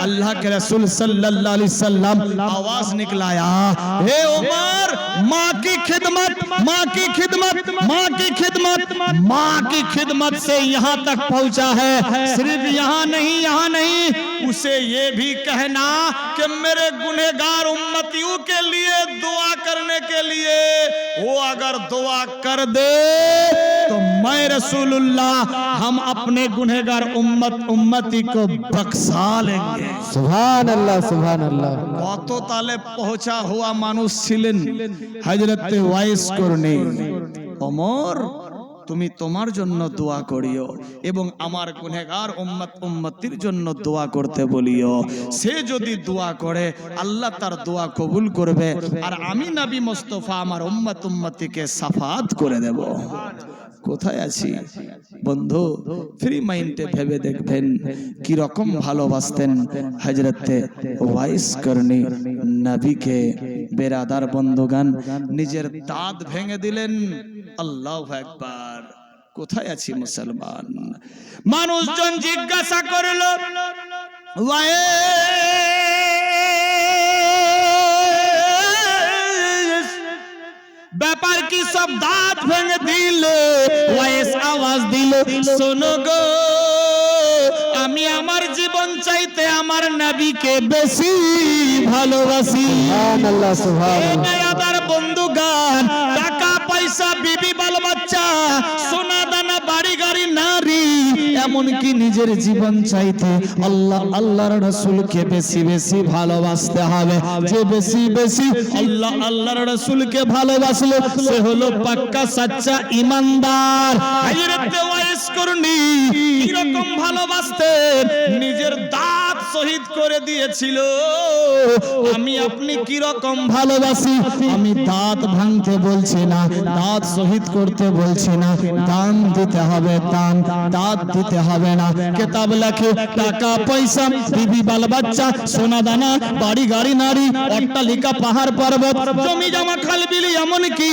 अल्लाह के रसूल सल्लल्लाहु अलैहि वसल्लम आवाज निकलाया, हे उमर, माँ की खिदमत, माँ की खिदमत, माँ की खिदमत, माँ की खिदमत से यहाँ तक पहुंचा है। सिर्फ यहाँ नहीं, उसे ये भी कहना कि मेरे गुनहगार उम्मतियों के लिए दुआ करने के लिए, वो अगर दुआ कर दे तो मैं रसूलुल्लाह, हम अपने गुनहगार उम्मती को बख्शा लेंगे। सुभान अल्लाह, सुभान अल्लाह। কত তালে পৌঁছা হওয়া মানুষ ছিলেন হযরত ওয়াইস করনি। ওমর, তুমি তোমার জন্য দোয়া করিও এবং আমার গুনাহগার উম্মতির জন্য দোয়া করতে বলিও। সে যদি দোয়া করে আল্লাহ তার দোয়া কবুল করবে আর আমি নবী মুস্তাফা আমার উম্মতিকে সাফাত করে দেব। কোথায় আছি বন্ধু? ফ্রি মাইন্ডে ভেবে দেখবেন কি রকম ভালোবাসতেন হযরতে ওয়াইস করনি নবীকে। বেরাদার বন্ধুগান, নিজের দাঁত ভেঙে দিলেন। আল্লাহু আকবার। কোথায় আছি মুসলমান? মানুষজন জিজ্ঞাসা করল, ব্যাপার কি সব দাঁত ভেঙে দিল? ওয়াইস আওয়াজ দিল, শোনো গো, আমি আমার জীবন চাইতে আমার নবীকে বেশি ভালোবাসি। সুবহানাল্লাহ, সুবহানাল্লাহ। আমার বন্ধুগান, টাকা পয়সা, বিবি বাল বাচ্চা, সোনা দানা, বাড়ি গাড়ি, নারী, এমনকি নিজের জীবন চাইতে আল্লাহর রাসূলকে বেশি বেশি ভালোবাসতে হবে। যে বেশি বেশি আল্লাহর রাসূলকে ভালোবাসলো সে হলো পাক্কা সাচ্চা ঈমানদার। হযরত ওয়াইস করনি কি রকম ভালোবাসতেন, নিজের দাঁত শহীদ করে দিয়েছিল। আমি আপনি কি রকম ভালোবাসি? আমি দাঁত ভাঙতে বলছি না, দাঁত শহীদ করতে বলছি না, দান দিতে হবে, দান, দাঁত দিতে দিতে হবে না। কেতাব লেখে টাকা পয়সা বিবি বাল বাচ্চা সোনা দানা বাড়ি গাড়ি নারী অট্টালিকা পাহাড় পর্বত জমি জমা খাল বিলি এমনকি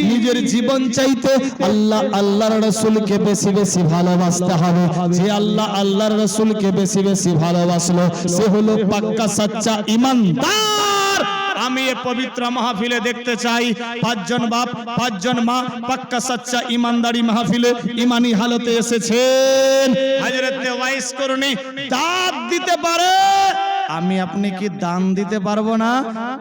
নিজের জীবন চাইতে আল্লাহ আল্লাহর রাসূলকে বেশি বেশি ভালোবাসতে হবে। যে আল্লাহ আল্লাহর রাসূলকে বেশি বেশি ভালোবাসলো সে হলো পাক্কা সচ্চা ঈমানদার। আমি এই পবিত্র মাহফিলে দেখতে চাই পাঁচজন বাপ পাঁচজন মা পাক্কা সচ্চা ঈমানদারি মাহফিলে ঈমানি হালতে এসেছেন। হযরত ওয়াইস করনি দাঁত দিতে পারে, আমি আপনি কি দান দিতে পারবো না?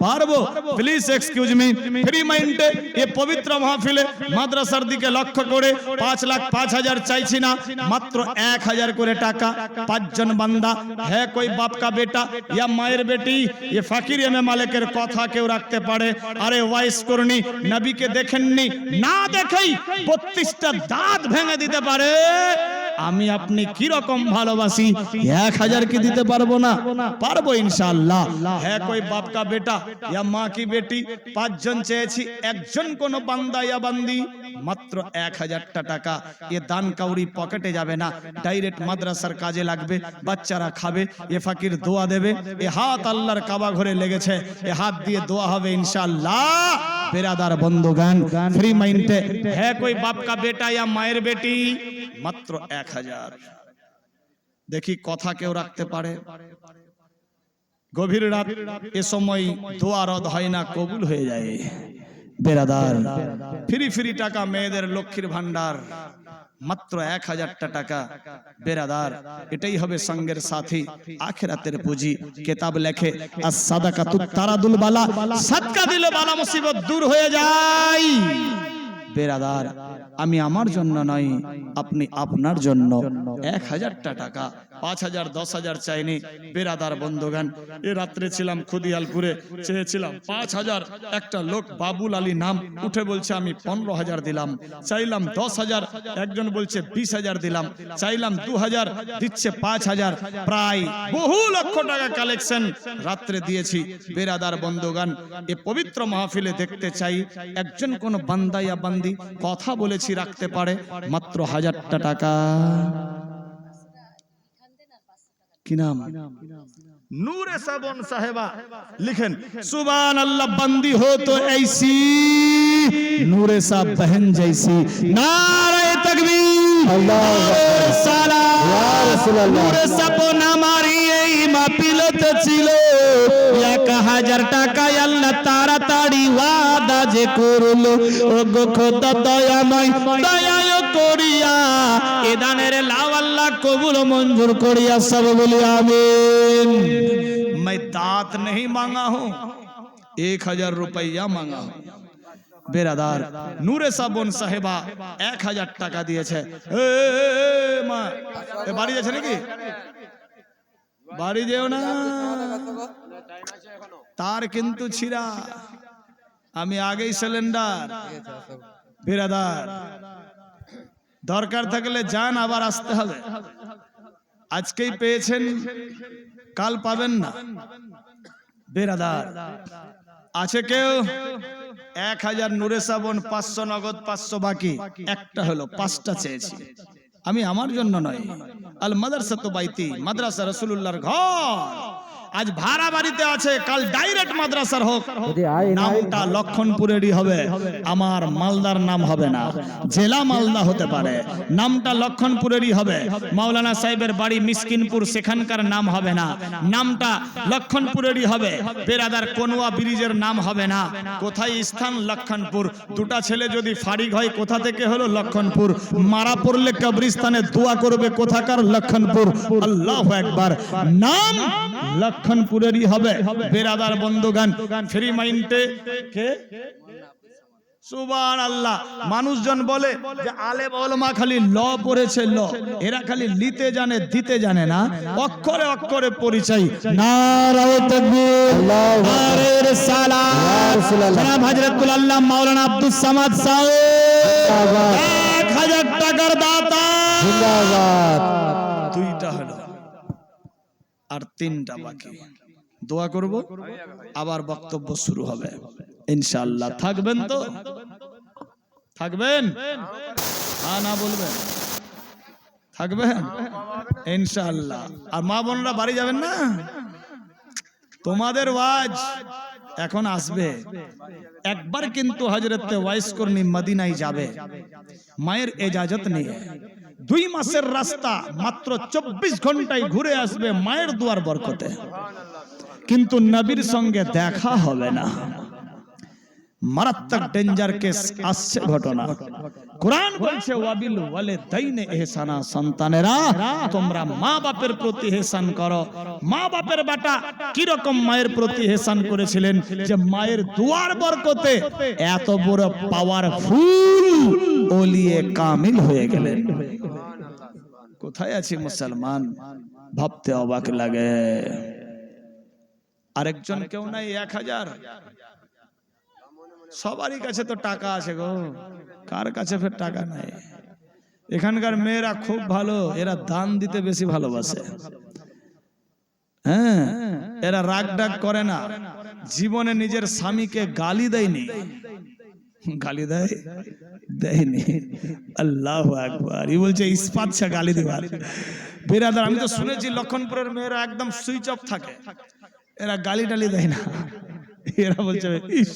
পারবো। প্লিজ এক্সকিউজ মি, ফ্রি মাইন্ডে এই পবিত্র মাহফিলে মাদ্রাসার দিকে লক্ষ্য করে 5,05,000 চাইছি না, মাত্র 1,000 করে টাকা। পাঁচজন বান্দা है कोई बाप का बेटा या माয়ের বেটি ये ফকির এমএ মালিকের কথা কেউ রাখতে পারে? আরে ওয়াইস করনি নবীকে দেখেননি, না দেখেই 32টা দাঁত ভেঙে দিতে পারে। আমি আপনি কি রকম ভালোবাসি, 1,000 কি দিতে পারবো না? পারবো ইনশাআল্লাহ। হ্যাঁ कोई बाप का बेटा या माँ की बेटी, পাঁচজন চেয়েছি, একজন কোন বান্দা ইয়া বান্দি, মাত্র 1,000 টাকা। এ দান কাউরি পকেটে যাবে না, ডাইরেক্ট মাদ্রাসার কাজে লাগবে, বাচ্চারা খাবে, এ ফকির দোয়া দেবে। এ হাত আল্লাহর কাবা ঘরে লেগেছে, এ হাত দিয়ে দোয়া হবে ইনশাআল্লাহ। বেরাদার বন্ধুগণ, ফ্রি মাইন্ডে হ্যাঁ कोई बाप का बेटा या মায়ের বেটি, মাত্র 1,000। দেখি কথা কেউ রাখতে পারে? গভীর রাত এ সময় দোয়া রদ হয় না, কবুল হয়ে যায়। বেরাদার ফ্রি ফ্রি টাকা, মেয়েদের লক্ষ্মীর ভান্ডার, মাত্র 1,000 টাকা। বেরাদার এটাই হবে সঙ্গের সাথী, আখিরাতের পুঁজি। কিতাব লেখে as-সাদাকাতুত তারাদুল বালা, সাদকা দিলে বালা মুসিবত দূর হয়ে যায়। বেরাদার আমি আমার জন্য নয়, আপনি আপনার জন্য 1,000 টাকা, 5,000 10,000 চাইনি। বেরাদার বন্ধুগান, এ রাত্রে ছিলাম খুদিয়ালপুরে, চেয়েছিলাম 5,000। একটা লোক বাবুল আলী নাম উঠে বলছে আমি 15,000 দিলাম। চাইলাম 10,000, একজন বলছে 20,000 দিলাম। চাইলাম 2,000, দিচ্ছে 5,000। প্রায় বহু লক্ষ টাকা কালেকশন রাত্রে দিয়েছি। বেরাদার বন্ধুগান, এ পবিত্র মাহফিলে দেখতে চাই একজন কোন বান্দা ইয়া বান্দি কথা বলেছি রাখতে পারে, মাত্র 1,000 টাকা। কি নাম? नूरे साबन साहेबा लिखें सुभान अल्लाह, बंदी हो तो ऐसी नूरे सा बहन जैसी। नारे तकबीर, नारे सलाम। नूरे साबन हमारी এই মাহফিলতে ছিল 1,000 টাকা। আল্লাহ তাড়াতাড়ি ওয়াদা যে করলো, ও গো খোদা দয়াময় দয়া করিয়া এ দানের লাভ আল্লাহ কবুল মঞ্জুর করিয়া সব বলি আমিন। मैं दात नहीं मांगा हूं, 1,000 रुपया मांगा हूं। बेरादार नूरे साबन साहेबा 1,000 টাকা দিয়েছে। মা এ বাড়ি যাচ্ছে নাকি? বাড়ি যেও না, তার কিন্তু ছিড়া, আমি আগেই সিলিন্ডার। বেরাদার দরকার থাকলে যান, আবার আসতে হবে। আজকেই পেয়েছেন, কাল পাবেন না। বেরাদার আছে কেউ? 1,000 নূরে সাবন, 500 নগদ, 500 বাকি। একটা হলো, 5টা চেয়েছি। আমি আমার জন্য নয়, আল মাদ্রাসাতু বাইতি, মাদ্রাসা রাসূলুল্লাহর ঘর। আজ ভাড়া বাড়িতে আছে, কাল ডাইরেক্ট মাদ্রাসার হোক, নামটা লক্ষণপুরেরই হবে, আমার মালদার নাম হবে না। জেলা মালদা হতে পারে, নামটা লক্ষণপুরেরই হবে। মাওলানা সাহেবের বাড়ি মিসকিনপুর, সেখানকার নাম হবে না, নামটা লক্ষণপুরেরই হবে। বেরাদার কোনওয়া ব্রিজের নাম হবে না। কোথায় স্থান? লক্ষণপুর। দুটা ছেলে যদি ফারিক হয়, কোথা থেকে হলো? লক্ষণপুর। মারা পড়লে কবরস্থানে দোয়া করবে, কোথাকার? লক্ষণপুর। আল্লাহু আকবার। নাম লক্ষণপুরেরই হবে। বেরাদার বন্ধুগান, ফ্রি মাইন্ডে কে? সুবহানাল্লাহ। মানুষজন বলে যে আলেম ওলামা খালি ল পড়েছে, ল, এরা খালি লিতে জানে, দিতে জানে না। অক্ষরে অক্ষরে পরিচয়। নারে তাকবীর, নারে রিসালাত। জনাব হযরতুল আল্লাহ মাওলানা আব্দুস সামাদ সাহেব 1,000 টাকার দাতা। জিন্দাবাদ। দুইটা হলো, আর 3টা বাকি। দোয়া করব, আবার বক্তব্য শুরু হবে ইনশাআল্লাহ। থাকবেন তো? থাকবেন? হ্যাঁ না বলবেন? থাকবেন ইনশাআল্লাহ। আর মা বোনরা বাড়ি যাবেন না? তোমাদের ওয়াজ এখন আসবে। একবার কিন্তু হযরত ওয়াইস করনি মদিনায় যাবে মায়ের ইজাজত নিয়ে। 2 মাসের রাস্তা মাত্র 24 ঘন্টায় ঘুরে আসবে মায়ের দুয়ার বরকতে, কিন্তু নবীর সঙ্গে দেখা হবে না। মারাত্মক ডেঞ্জার কেস আসছে ঘটনা। কোরআন বলছে ওয়াবিল ওয়ালিদাইনে ইহসানা, সন্তানেরা তোমরা মা বাপের প্রতি ইহসান করো। মা বাপের বেটা কি রকম মায়ের প্রতি ইহসান করেছিলেন যে মায়ের দুয়ার বরকতে এত বড় পাওয়ারফুল ওলিয়ে কামিল হয়ে গেলেন। কোথায় আছি মুসলমান, ভাবতে অবাক লাগে। আরেকজন কেউ নাই 1000। সবারই কাছে তো টাকা আছে গো, কার কাছে ফের টাকা নাই? এখানকার মেয়েরা খুব ভালো, এরা দান দিতে বেশি ভালোবাসে। হ্যাঁ, এরা রাগ ডাক করে না। জীবনে নিজের স্বামীকে গালি দেয়নি। গালি দেয়নি। আল্লাহু আকবার। ই বলছে ইস্পাত ছে গালি দিবার। বিরাদার, আমি তো শুনেছি লক্ষণপুরের মেয়েরা একদম সুইচ অফ থাকে, এরা গালি টালি দেয় না। এরা বলছে ইস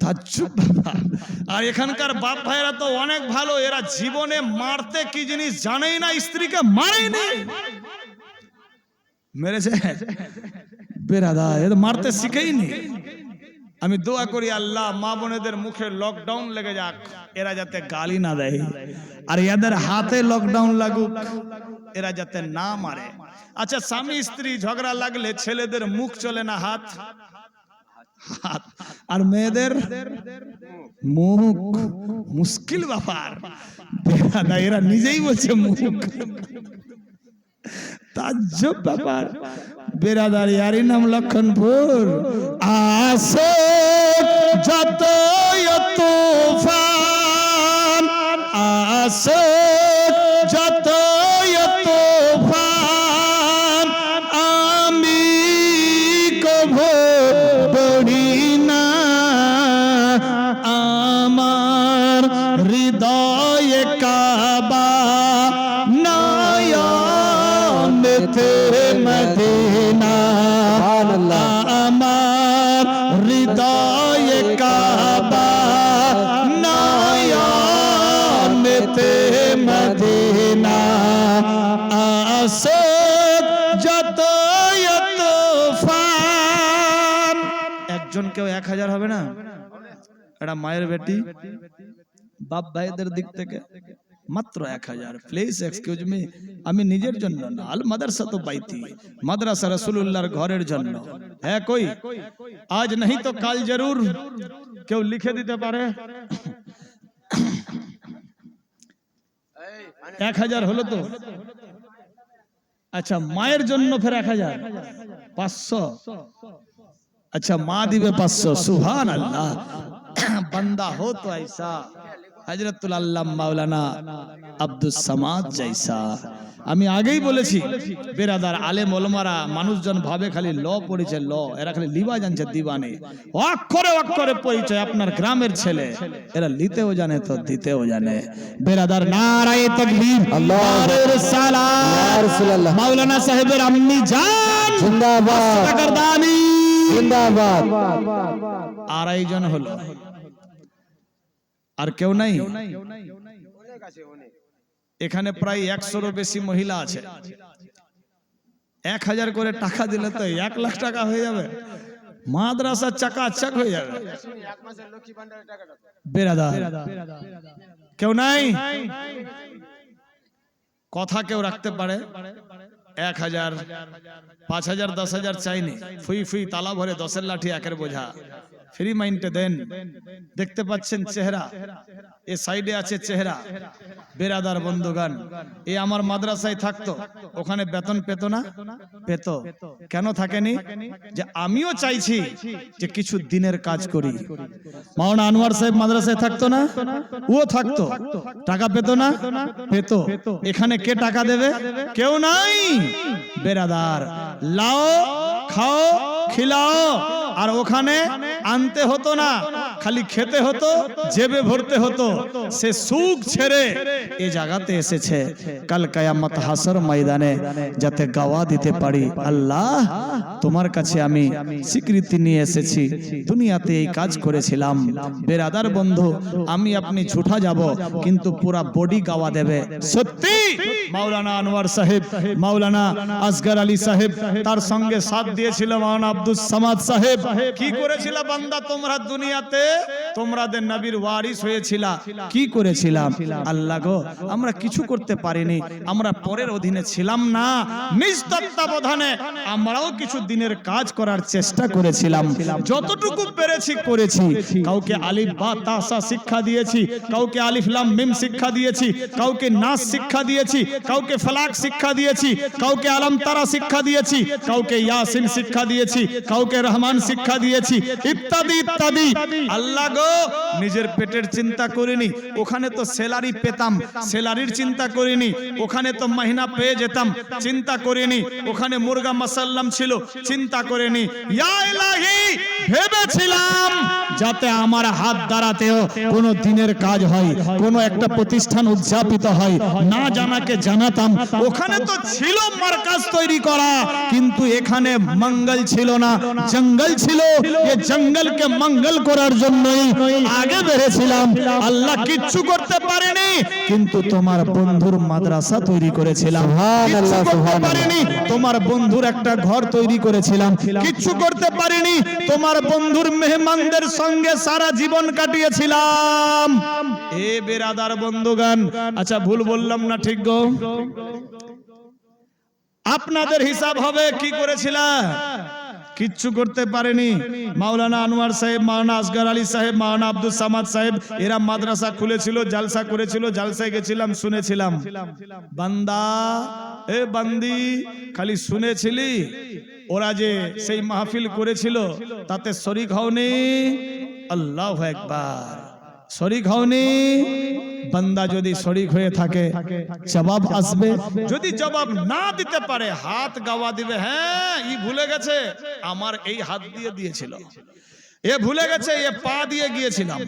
তাজ্জুব বাবা। আর এখানকার বাপ ভাইরা তো অনেক ভালো, এরা জীবনে মারতে কি জিনিস জানেই না, স্ত্রীকে মারেনি। মেরেছে বেরাদা, এরা মারতে শিখেইনি। আমি দোয়া করি আল্লাহ মা বোনেদের মুখে লকডাউন লেগে যাক, এরা যাতে গালি না দেয়, আর এদের হাতে লকডাউন লাগুক, এরা যাতে না মারে। আচ্ছা, স্বামী স্ত্রী ঝগড়া লাগলে ছেলেদের মুখ চলে না, হাত, আর মেয়েদের মুখ। মুশকিল ব্যাপার। এরা নিজেই বলছে মুখ। তাজ্জব ব্যাপার। বেরাদার, ইয়ারই নাম লক্ষণপুর। আসে যত তুফান, আসে যত তুফান, আমি কভো ডরি না। আমার হৃদয়ে কাবা, নয়নেতে মদিনা। আমার হৃদয়ে কাবা, নয়নেতে মদিনা। আসে যত তুফান। একজন কেউ 1000 হবে না? এটা মায়ের বেটি বাপ ভাইদের দিক থেকে মাত্র 1000। প্লিজ এক্সকিউজ মি, আমি নিজের জন্য না, আল মাদ্রাসা তো বাইতি, মাদ্রাসা রাসূলুল্লাহর ঘরের জন্য। হ্যাঁ, কই আজ नहीं तो কাল জরুর কেউ লিখে দিতে পারে। 1000 হলো তো? আচ্ছা, মায়ের জন্য ফের 1000, 500। अच्छा, माँ दिवे 500। सुभान अल्लाह। बंदा हो तो ऐसा हजरतुल আল্লামা মাওলানা আব্দুস সামাদ জৈসা। আমি আগেই বলেছি বেরাদার, আলেম ওলামারা মানুষজন ভাবে খালি ল পড়েছে, ল, এরা খালি লিবা জানছে, দিবানে। অক্ষরে অক্ষরে পরিচয় আপনার গ্রামের ছেলে, এরা লিতেও জানে তো দিতেও জানে। বেরাদার, নারায়ে তাকবীর, আল্লাহু রাসূলুল্লাহ, মাওলানা সাহেবের আম্মি জান জিন্দাবাদ, গর্দানি জিন্দাবাদ। 2.5 জন হলো, আর কেউ নাই এখানে। প্রায় 100-এরও বেশি মহিলা আছে। 1000 করে টাকা দিলে তো 1 লাখ টাকা হয়ে যাবে, মাদ্রাসা চাকাচাক হয়ে যাবে। বেরাদার, কেউ নাই? কথা কেউ রাখতে পারে? 1000, 5000, 10,000 চাইনি। ফুই ফুই তালা ভরে 10-এর লাঠি 1-এর বোঝা। ফ্রি মাইন্ডে দেন। দেখতে পাচ্ছেন চেহারা, এ সাইডে আছে চেহারা। বেরাদার বন্ধুগান, এ আমার মাদ্রাসায় থাকতো, ওখানে বেতন পেত না? পেত। কেন থাকেনি? যে আমিও চাইছি যে কিছু দিনের কাজ করি। মাওলানা আনোয়ার সাহেব মাদ্রাসায় থাকতো না? ও থাকতো, টাকা পেত না? পেত। এখানে কে টাকা দেবে? কেউ নাই। বেরাদার, লাও, খাও, খিলাও। আর ওখানে আনতে হতো না, খালি খেতে হতো, জেবে ভরতে হতো, সে সুখ ছেড়ে এই জায়গাতে এসেছে কাল কিয়ামত হাসর ময়দানে যাতে গাওয়া দিতে পারি, আল্লাহ তোমার কাছে আমি স্বীকৃতি নিয়ে এসেছি, দুনিয়াতে এই কাজ করেছিলাম। বেরাদার বন্ধু, আমি আপনি ঝুঠা যাব কিন্তু পুরা বডি গাওয়া দেবে। সত্যি মাওলানা আনোয়ার সাহেব, মাওলানা আসগর আলী সাহেব, তার সঙ্গে সাথ দিয়েছিল মাওলানা আব্দুল সামাদ সাহেব। কি করেছিল বান্দা তোমরা দুনিয়াতে? তোমরাদের নবীর ওয়ারিস হয়েছিলা, কি করেছিলাম? আল্লাহ গো, আমরা কিছু করতে পারিনি, আমরা পরের অধীনে ছিলাম না, নিজ তত্ত্বাবধানে আমরাও কিছু দিনের কাজ করার চেষ্টা করেছিলাম, যতটুকু পেরেছি করেছি। কাউকে আলিফ বা তাসা শিক্ষা দিয়েছি, কাউকে আলিফ লাম মিম শিক্ষা দিয়েছি, কাউকে নাস শিক্ষা দিয়েছি, কাউকে ফালাক শিক্ষা দিয়েছি, কাউকে আলম তারা শিক্ষা দিয়েছি, কাউকে ইয়াসিন শিক্ষা দিয়েছি, কাউকে রহমান শিক্ষা দিয়েছি, ইত্যাদি ইত্যাদি। আল্লাহ গো, নিজের পেটের চিন্তা করিনি, ওখানে তো স্যালারি পেতাম, স্যালারির চিন্তা করিনি, ওখানে তো মাহিনা পেয়ে যেতাম, চিন্তা করিনি, ওখানে মুরগা মাসাল্লাম ছিল, চিন্তা করিনি। ইয়া ইলাহি, ভেবেছিলাম যাতে আমার হাত দ্বারাতেও কোনো দিনের কাজ হয়, কোনো একটা প্রতিষ্ঠান উদযাপিত হয়, না জানাকে জানাতাম। ওখানে তো ছিল মার্কাজ তৈরি করা, কিন্তু এখানে মঙ্গল ছিল না, জঙ্গল ছিল। এই জঙ্গলকে মঙ্গল করার জন্যই আগে বেড়েছিলাম। আল্লাহ কিচ্ছু করতে পারেনি, কিন্তু তোমার বন্ধুর মাদ্রাসা তৈরি করেছিলাম। কিচ্ছু করতে পারিনি, তোমার বন্ধুর একটা ঘর তৈরি করেছিলাম। কিচ্ছু করতে পারিনি, তোমার বন্ধুর মেহমানদের সঙ্গে সারা জীবন কাটিয়েছিলাম। এ বেরাদার বন্ধুগান, আচ্ছা ভুল বললাম না ঠিক গো? আপনাদের হিসাব হবে কি করেছিলাম? কিচ্ছু করতে পারেনি। মাওলানা আনোয়ার সাহেব, মাওলানা আসগর আলী সাহেব, মাওলানা আব্দুল সামাদ সাহেব, এরা মাদ্রাসা খুলেছিল, জালসা করেছিল, জালসায় গেছিলাম, শুনেছিলাম। বান্দা, এ বান্দি, খালি শুনেছিলি? ওরা যে সেই মাহফিল করেছিল তাতে শরীক হওনি? আল্লাহু আকবার, শরীক হওনি? বান্দা যদি শরীক হয়ে থাকে জবাব আসবে, যদি জবাব না দিতে পারে হাত গাওয়া দিবে। হ্যাঁ, ই ভুলে গেছে আমার এই হাত দিয়ে দিয়েছিল, এ ভুলে গেছে এ পা দিয়ে গিয়েছিলাম,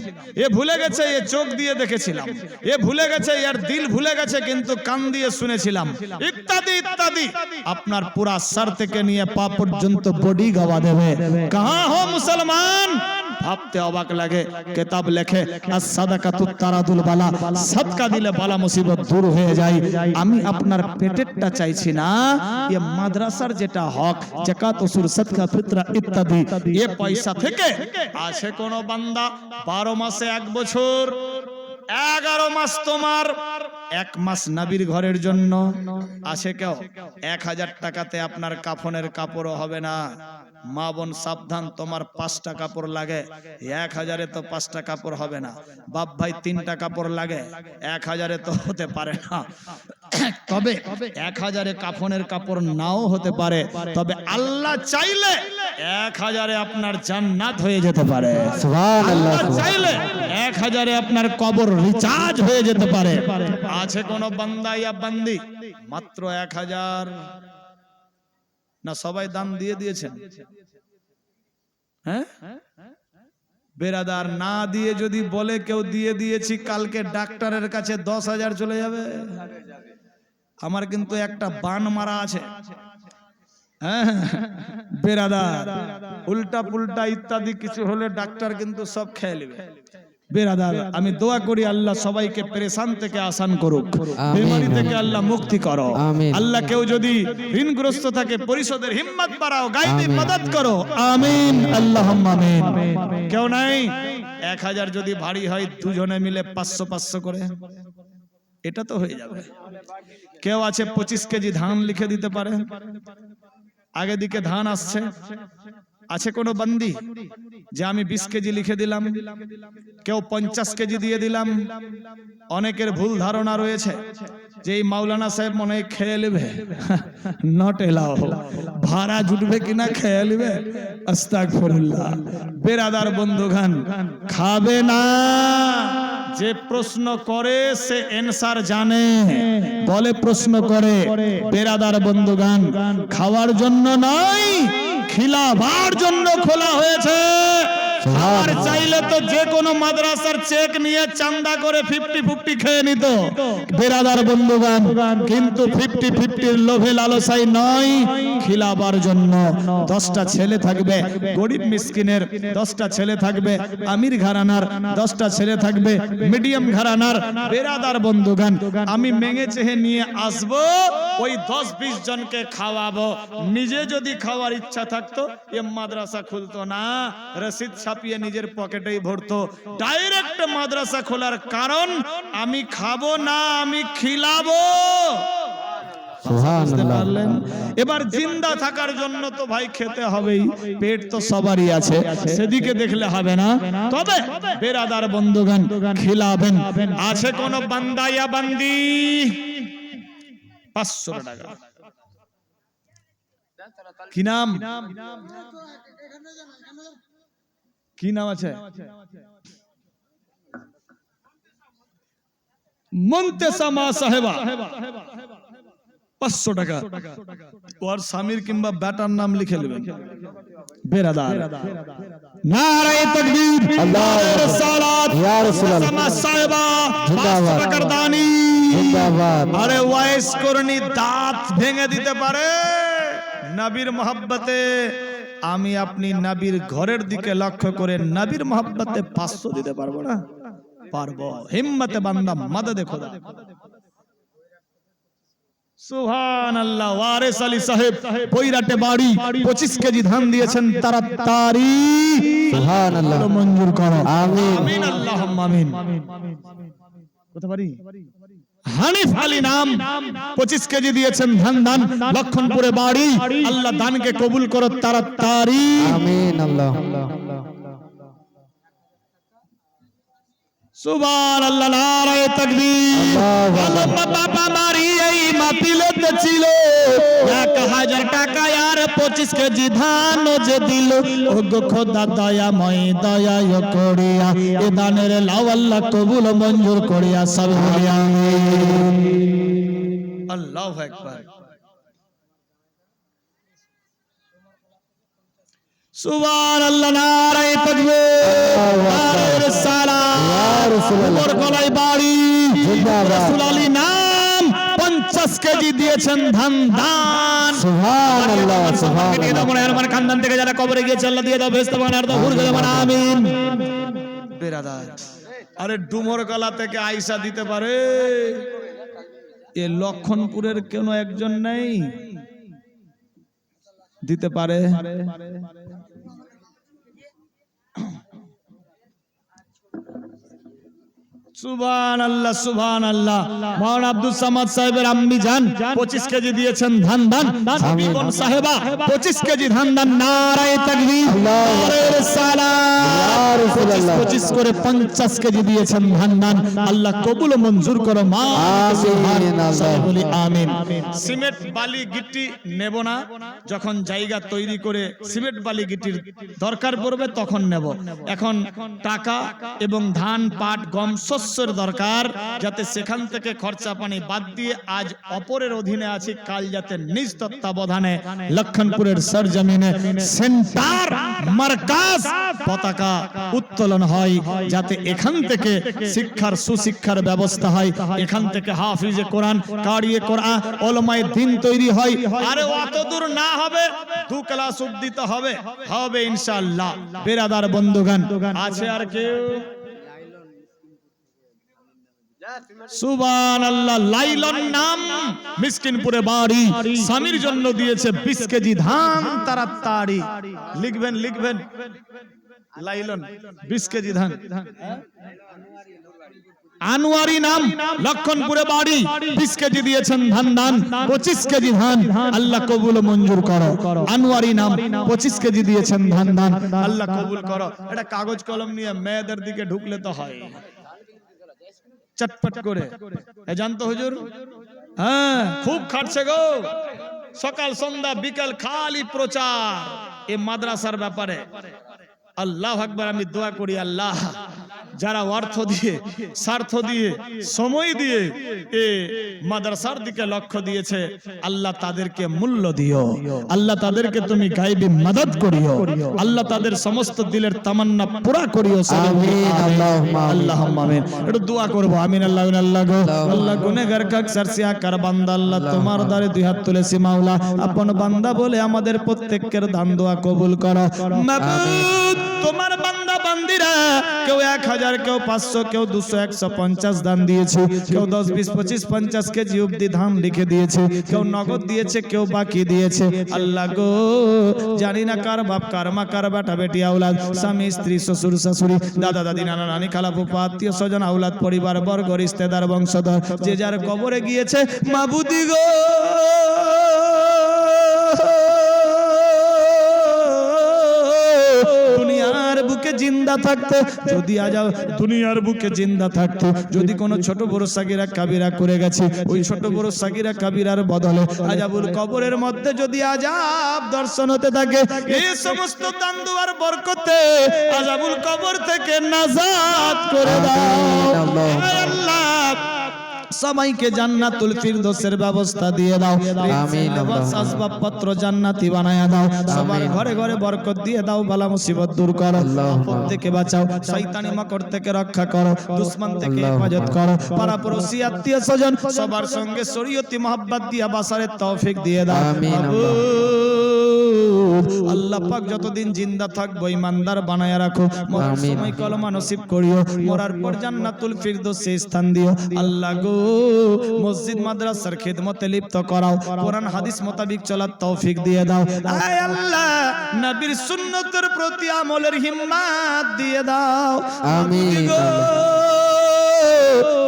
এ ভুলে গেছে এ চোখ দিয়ে দেখেছিলাম, এ ভুলে গেছে এর দিল ভুলে গেছে কিন্তু কান দিয়ে শুনেছিলাম, ইত্যাদি ইত্যাদি। আপনার পুরা সর থেকে নিয়ে পা পর্যন্ত বডি গাওয়া দেবে। কাহা হো মুসলমান? ভাবতে অবাক লাগে। কিতাব লেখে as-সাদাকাতু তারাদুল বালা, সাদকা দিলে বালা মুসিবত দূর হয়ে যায়। আমি আপনার পেটেরটা চাইছি না, এ মাদ্রাসার যেটা হক, যাকাত, উসুর, সাদকা, ফিতরা ইত্যাদি, এ পয়সা থেকে আছে কোন বান্দা 12 মাসে 1 বছর, 11 মাস তোমার, 1 মাস নবীর ঘরের জন্য আছে কেউ? 1000 টাকাতে আপনার কাফনের কাপড়ও হবে না। মা বোন সাবধান, তোমার 5টা কাপড় লাগে, 1000-এ তো 5টা কাপড় হবে না। বাপ ভাই 3টা কাপড় লাগে, 1000-এ তো হতে পারে না। তবে 1000-এ কাফনের কাপড় নাও হতে পারে, তবে আল্লাহ চাইলে 1000-এ আপনার জান্নাত হয়ে যেতে পারে। সুবহানাল্লাহ, আল্লাহ চাইলে 1000-এ আপনার কবর রিচার্জ হয়ে যেতে পারে। আছে কোন বান্দা ইয়া বান্দি মাত্র 1000? না সবাই দান দিয়ে দিয়েছেন? হ্যাঁ বেরাদার, না দিয়ে যদি বলে কেউ দিয়ে দিয়েছি, কালকে ডাক্তারের কাছে 10,000 চলে যাবে। আমার কিন্তু একটা বান মারা আছে। হ্যাঁ বেরাদার, উল্টা পুল্টা ইত্যাদি কিছু হলে ডাক্তার কিন্তু সব খেয়ে নেবে। বেরাদার, আমি দোয়া করি আল্লাহ সবাইকে পেরেশান থেকে আসান করুক, বিমারি থেকে আল্লাহ মুক্তি করো। আল্লাহ কেউ যদি ঋণগ্রস্ত থাকে পরিশোধের হিম্মত বাড়াও, গায়বী মদদ করো। আমিন আল্লাহুম্মা আমিন। কেউ নাই 1000 যদি ভারী হয়, দুজনে মিলে 500-500 করে, এটা তো হয়ে যাবে। কেউ আছে 25 কেজি ধান লিখে দিতে পারে? আগে দিকে ধান আসছে, আছে কোন বান্দি যে আমি 20 কেজি লিখে দিলাম, কেউ 50 কেজি দিয়ে দিলাম? অনেকের ভুল ধারণা রয়েছে যে এই মাওলানা সাহেব মনে হয় খেয়ে নেবে, নট এলাও, ভাড়া জুটবে কিনা খেয়ে নেবে। আস্তাগফিরুল্লাহ। বেরাদার বন্ধুগান, খাবে না। যে প্রশ্ন করে সে অ্যানসার জানে, বলে প্রশ্ন করে। বেরাদার বন্ধুগান, খাওয়ার জন্য নয়, খিলাবার জন্য খোলা হয়েছে। আর চাইলে তো যে কোনো মাদ্রাসার চেক নিয়ে চান্দা করে 50-50 খেয়ে নিত বেরাদার বন্ধুগান, কিন্তু 50-50 লোভে লালসাই নয়, খিলাবার জন্য 10টা ছেলে থাকবে, গরিব মিসকিনের 10টা ছেলে থাকবে, আমির ঘরানার 10টা ছেলে থাকবে, মিডিয়াম ঘরানার। বেরাদার বন্ধুগান, আমি মেঙে চেহে নিয়ে আসবো, ওই 10-20 জনকে খাওয়াবো। নিজে যদি খাওয়ার ইচ্ছা থাকতো এ মাদ্রাসা খুলতো না, রসিদ ছাপিয়ে নিজের পকেটেই ভরতো। ডাইরেক্ট মাদ্রাসা খোলার কারণ আমি খাবো না, আমি খিলাবো। বুঝতে পারলেন? এবার জিন্দা থাকার জন্য তো ভাই খেতে হবেই, পেট তো সবারই আছে, সেদিকে দেখলে হবে না। তবে বেরাদার বন্ধুগণ, খিলাবেন। আছে কোন বান্দা ইয়া বান্দি 500 টাকা? কি নাম? কি নাম আছে? মুন্তেসামা সাহেবা, 500 টাকা। ওর স্বামীর কিংবা বেটার নাম লিখে নেবেন। বেরাদার, নারায়ে তাকবীর, আল্লাহু সালাত, ইয়া রাসূলুল্লাহ, মুন্তেসামা সাহেবা 500 টাকার দানি জিন্দাবাদ। আরে ওয়াইস করনি দাঁত ভেঙে দিতে পারে নবীর মহব্বতে। আমি আপনি নবীর ঘরের দিকে লক্ষ্য করে নবীর মহব্বতে 500 দিতে পারবো না? পারবো। হিম্মতে বান্দা, মাদদে খোদা। সুবহানাল্লাহ। ওয়ারিস আলী সাহেব, বৈরাটে বাড়ি, 25 কেজি ধান দিয়েছেন তাড়াতাড়ি। সুবহানাল্লাহ, মঞ্জুর করো। আমিন আমিন, আল্লাহুম্মা আমিন। কোথা বাড়ি? হানিফ আলী নাম, 25 কেজি দিয়েছেন ধান, দান লক্ষণপুরে বাড়ি। আল্লাহ দানকে কবুল করো তাড়াতাড়ি। আমিন আল্লাহ। সুবহানাল্লাহ, নারায়ে তাকবীর। আল্লাহ বাবা মারি এই মাহফিলেতে ছিল 1000 টাকা আর 25 কেজি ধান যে দিল। ও গো খোদা দয়াময়, দয়া করিয়া এ দানের লাও আল্লাহ কবুল মঞ্জুর করিয়া সব বলি আমিন। আল্লাহু আকবার। সুবহানাল্লাহ, নারায়ে তাকবীর, নারায়ে রিসালাত। ইয়া রাসূলুল্লাহ, গলায় বাড়ি, রাসূল আলী নাম, 50 কেজি দিয়েছেন ধান দান। সুবহানাল্লাহ, সুবহানাল্লাহ। আমার খানদান থেকে যারা কবরে গিয়েছে আল্লাহ দিয়ে দাও বেহেশত বানার দাও, হুর করে বানা, আমিন। বেরাদার, আরে ডুমর গলা থেকে আয়েশা দিতে পারে, এ লক্ষণপুরের কেন একজন নেই দিতে পারে? সুবহানাল্লাহ, সুবহানাল্লাহ। মাওলানা আব্দুল সামাদ সাহেবের আম্মি জান 25 কেজি দিয়েছেন ধান দান। হাবিবন সাহেবা 25 কেজি ধান দান। নারায়ে তাকবীর, নারায়ে রিসালাত। 25 করে 50 কেজি দিয়েছেন ধান দান। আল্লাহ কবুল মঞ্জুর করো মা, আমিন আল্লাহ বলি আমিন। সিমেন্ট বালি গিট্টি নেব না, যখন জায়গা তৈরি করে সিমেন্ট বালি গিট্টির দরকার পড়বে তখন নেব। এখন টাকা এবং ধান, পাট, গম, শস্যের দরকার, যাতে সেখান থেকে খরচা পানি বাদ দিয়ে আজ অপরের অধীনে আছি, কাল যাতে নিজ তত্ত্বাবধানে লক্ষণপুরের সরজমিনে সেন্টার মার্কাজ পতাকা উত্তোলন হয়, যাতে এখান থেকে শিক্ষার সুশিক্ষার ব্যবস্থা হয়, এখান থেকে হাফিজে কোরআন, কারিয়ে কোরআন, উলামায়ে দ্বীন তৈরি হয়। আরে অত দূর না হবে, 2 ক্লাস উদ্দিত হবে, হবে ইনশাআল্লাহ। বেরাদার বন্ধুগণ, আছে আর কেউ? সুবহানাল্লাহ। লাইলন নাম, মিসকিনপুরে বাড়ি, স্বামীর জন্য দিয়েছে 20 কেজি ধান তাড়াতাড়ি। লিখবেন, লিখবেন। লাইলন 20 কেজি ধান। আনোয়ারি নাম, লক্ষণপুরে বাড়ি, 20 কেজি দিয়েছেন ধান দান। 25 কেজি ধান আল্লাহ কবুল মঞ্জুর করো। আনোয়ারি নাম, 25 কেজি দিয়েছেন ধান দান, আল্লাহ কবুল করো। এটা কাগজ কলম নিয়ে মেয়েদের দিকে ঢুকলে তো হয় চটপট করে। জানতো হুজুর? হ্যাঁ, খুব খাটছে গো, সকাল সন্ধ্যা বিকাল খালি প্রচার এই মাদ্রাসার ব্যাপারে। আল্লাহু আকবার। আমি দোয়া করি আল্লাহ যারা অর্থ দিয়ে, স্বার্থ দিয়ে, সময় দিয়ে এ মাদ্রাসার দিকে লক্ষ্য দিয়েছে, আল্লাহ তাদেরকে মূল্য দিও, আল্লাহ তাদেরকে তুমি গায়বী মাদদ করিও, আল্লাহ তাদের সমস্ত দিলের তামান্না পুরা করিও। আমিন, আল্লাহুম্মা আমিন। আল্লাহুম্মা আমিন। একটু দোয়া করব। আমিন। আল্লাহ আল্লাহ গো আল্লাহ গুনাহগার কাক সারসিয়া কার বান্দা আল্লাহ তোমার দ্বারে দুই হাত তুলেছি মাওলা, আপন বান্দা বলে আমাদের প্রত্যেকের দান দোয়া কবুল করো মাবুদ। তোমার বান্দা বান্দিরা কেউ 1000, কেউ 500, কেউ 200, 150 দান দিয়েছে, কেউ 10, 20, 25, 50 কেজি অব্দি ধান লিখে দিয়েছে, কেউ নগদ দিয়েছে, কেউ বাকি দিয়েছে। আল্লাহ গো জানি না কার বাপ, কার মা, কার বেটা বেটি, আওলাদ, স্বামী, স্ত্রী, শ্বশুর শাশুড়ি, দাদা দাদি, নানা নানি, খালা ফুফা, আত্মীয় স্বজন, আওলাদ, পরিবার বর্গ, রিশতেদার, বংশধর, যে যার কবরে গিয়েছে মাবুদি গো দুনিয়ার বুকে জিন্দা থাকতে যদি আজ দুনিয়ার বুকে জিন্দা থাকতে যদি কোনো ছোট বড় সাগিরা কাবিরা করে গেছে, ওই ছোট বড় সাগিরা কাবিরার বদলে আজাবুল কবরের মধ্যে যদি আজাব দর্শন হতে থাকে, এই সমস্ত দান দুয়ার বরকতে আজাবুল কবর থেকে নাজাত করে দাও হে আল্লাহ। সবাইকে জান্নাতুল ফিরদৌসের ব্যবস্থা দিয়ে দাও। আমিন। আসবাবপত্র জান্নাতি বানায়া দাও। সবার ঘরে ঘরে বরকত দিয়ে দাও। বালা মুসিবত দূর করো, আপদ থেকে বাঁচাও, শয়তানি মাকড় থেকে রক্ষা করো, দুশমন থেকে হেফাজত করো, পাড়া পড়শি, আত্মীয় স্বজন সবার সঙ্গে শরীয়তি মহব্বত দিয়া বাসারের তৌফিক দিয়ে দাও। আমিন। আল্লাহ পাক যতদিন জিন্দা থাকবো ইমানদার বানায়া রাখো, মরার সময় কলমা নসিব করিও, মরার পর জান্নাতুল ফিরদৌসে স্থান দিও। আল্লাহ গো মসজিদ মাদ্রাসার খিদমতে লিপ্ত করাও, কোরআন হাদিস মোতাবেক চলার তৌফিক দিয়ে দাও। আয় আল্লাহ নবীর সুন্নতের প্রতি আমলের হিম্মত দিয়ে দাও। আমিন।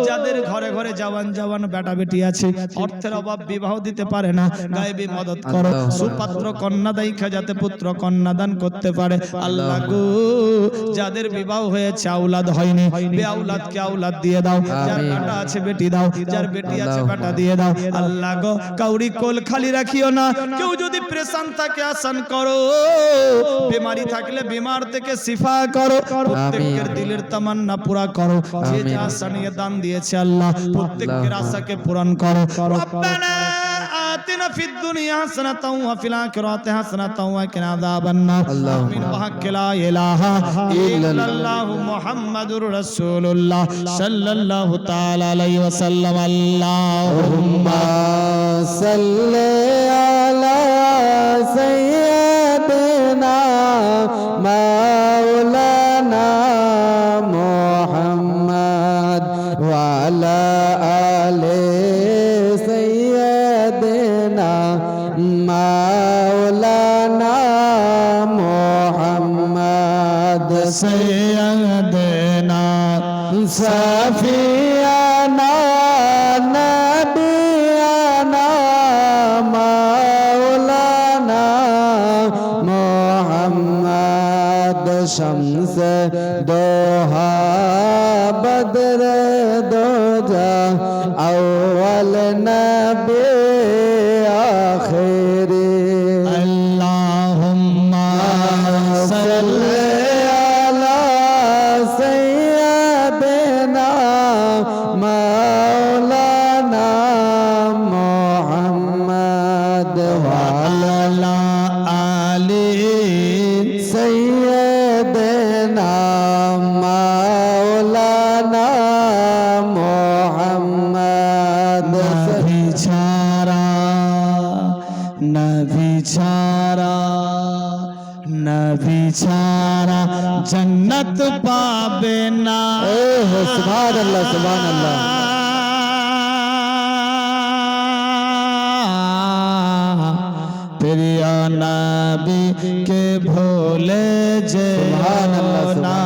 যাদের ঘরে ঘরে জওয়ান জওয়ান বেটা বেটি আছে, অর্থের অভাব, বিবাহ দিতে পারে না, গায়েবী মদদ করো, সুপাত্র কন্যা দেখা যাতে পুত্র কন্যা দান করতে পারে। আল্লাহ গো যাদের বিবাহ হয়েছে আওলাদ হয়নি, বেআওলাদকে আওলাদ দিয়ে দাও, যার বেটা আছে বেটি দাও, যার বেটি আছে বেটা দিয়ে দাও। আল্লাহ গো কাউরি কোল খালি রাখিও না, কেউ যদি প্রেশান থাকে আসান করো, বিমারি থাকলে বিমার থেকে শিফা করো, প্রত্যেকের দিলের তামান্না পুরা করো, যে যা আশা নিয়ে দান দিয়েছে আল্লাহ প্রত্যেকের আশাকে পূরণ করো। রব্বানা আতিনা ফিদ দুনিয়া হাসানাতাও ওয়া ফিল আখিরাতি হাসানাতাও ওয়া কিনা আযাবান নার। আমিন। ওয়া লা ইলাহা ইল্লাল্লাহু মুহাম্মাদুর রাসূলুল্লাহ সাল্লাল্লাহু তাআলা আলাইহি ওয়া সাল্লাম। আল্লাহুম্মা সাল্লি আলা সাইয়্যিদিনা মাওলানা মুহাম্মদ ওয়া আলা আলি সাইয়্যিদিনা মাওলানা মুহাম্মদ সাইয়্যিদিনা সাফিয়ানা নবিয়ানা মাওলানা মুহাম্মদ শামস দোহা বদর দোজা আউয়াল নবী আখিরি। আল্লাহুম্মা সাল্লি আলা সাইয়্যিদিনা মাওলানা মুহাম্মদ ওয়া আলা আলি সাইয়্যিদিনা মাওলানা মুহাম্মদ। নবী ছাড়া জন্নত পাবে না। সুবহানাল্লাহ সুবহানাল্লাহ। প্রিয় নবী কে ভুলে যেও না,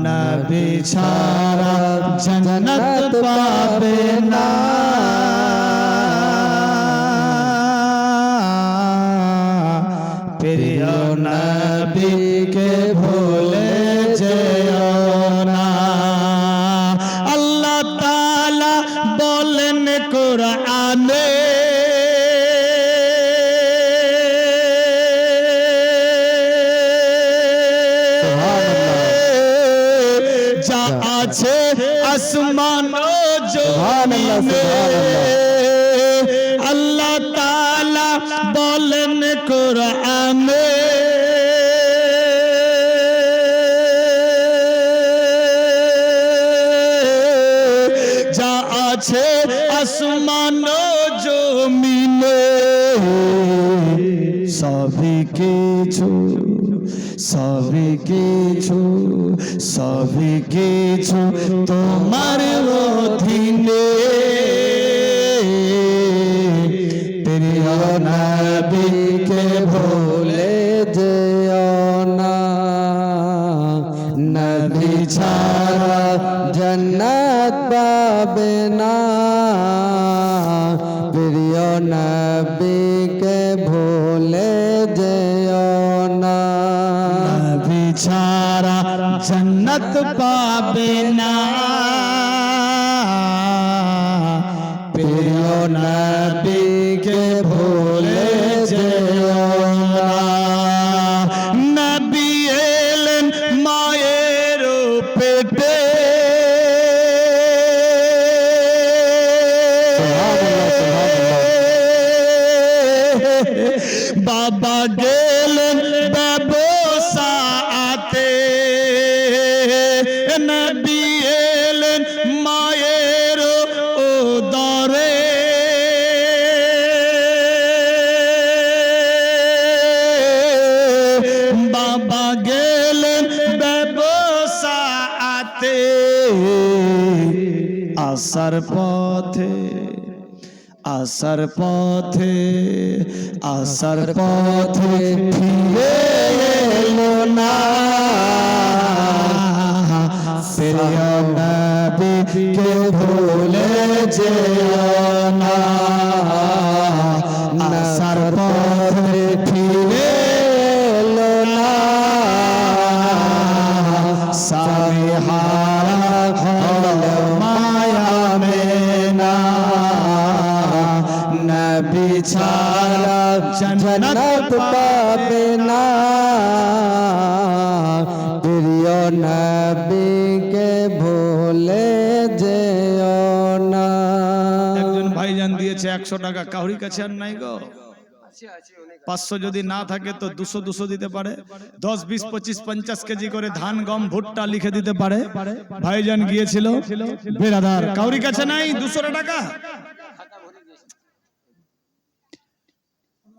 নবী ছাড়া জন্নত পাবে না। প্রিয় নবী কে ভুলে যেও না। আল্লাহ তাআলা বলেন কোরআনে আছে আসমান ও সুবহানাল্লাহ, জমিনে সুবহানাল্লাহ। আল্লাহ তাআলা বলেন কোরআনে যা আছে আসমান ও জমিনে সবই কিছু সবই কিছু সবই কিছু তোমার অধীনে প্রিয় নবীকে ভুলে যেও না, নবী ছাড়া জান্নাত পাবে না, প্রিয় নবীকে ভুলে যেও না, নবী ছাড়া জান্নাত পাবে না প্রিয় নবীকে ভুলে যেও না নবী এলেন মায়ের পেটে বাবা গেলেন ব্যবসাতে নবী এলেন মায়ের উদরে বাবা গেলেন ব্যবসাতে আসার পথে আসার পথে আসার পথে ফিরে এলো না প্রিয় নবীকে ভুলে যেও না আসার পথে ফিরে এলো না স্বামী হারা হলো মায়া মেনা নবী ছাড়া জান্নাত পাবে না, প্রিয় নবীকে ভুলে যেও না। একজন ভাইজান দিয়েছে 100 টাকা কাউরি কাছে আর নাই গো 500 যদি না থাকে তো 200 দিতে পারে 10 20 25 50 কেজি করে ধান গম ভুট্টা লিখে দিতে পারে ভাইজান গিয়েছিল বেরাদার কাউরি কাছে নাই 200 টাকা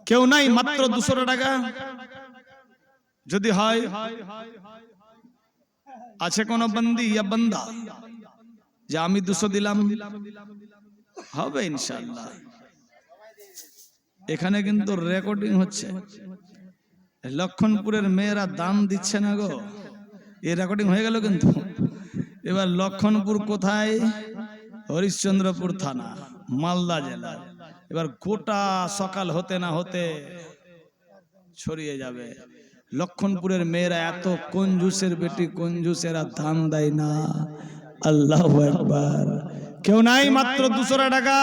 কেউ নাই মাত্র 200 টাকা যদি হয় আছে কোন বন্দি ইয়া বান্দা যে আমি 200 দিলাম হবে ইনশাআল্লাহ এখানে কিন্তু রেকর্ডিং হচ্ছে লক্ষণপুরের মেয়েরা দান দিচ্ছে না গো এই রেকর্ডিং হয়ে গেল কিন্তু এবার লক্ষণপুর কোথায় হরিশ্চন্দ্রপুর থানা মালদা জেলা এবার গোটা সকাল হতে না হতে ছড়িয়ে যাবে লক্ষণপুরের মেয়েরা এত কঞ্জুসের বেটি কঞ্জুসেরা দান দেয় না আল্লাহু আকবার কেউ নাই মাত্র 200 টাকা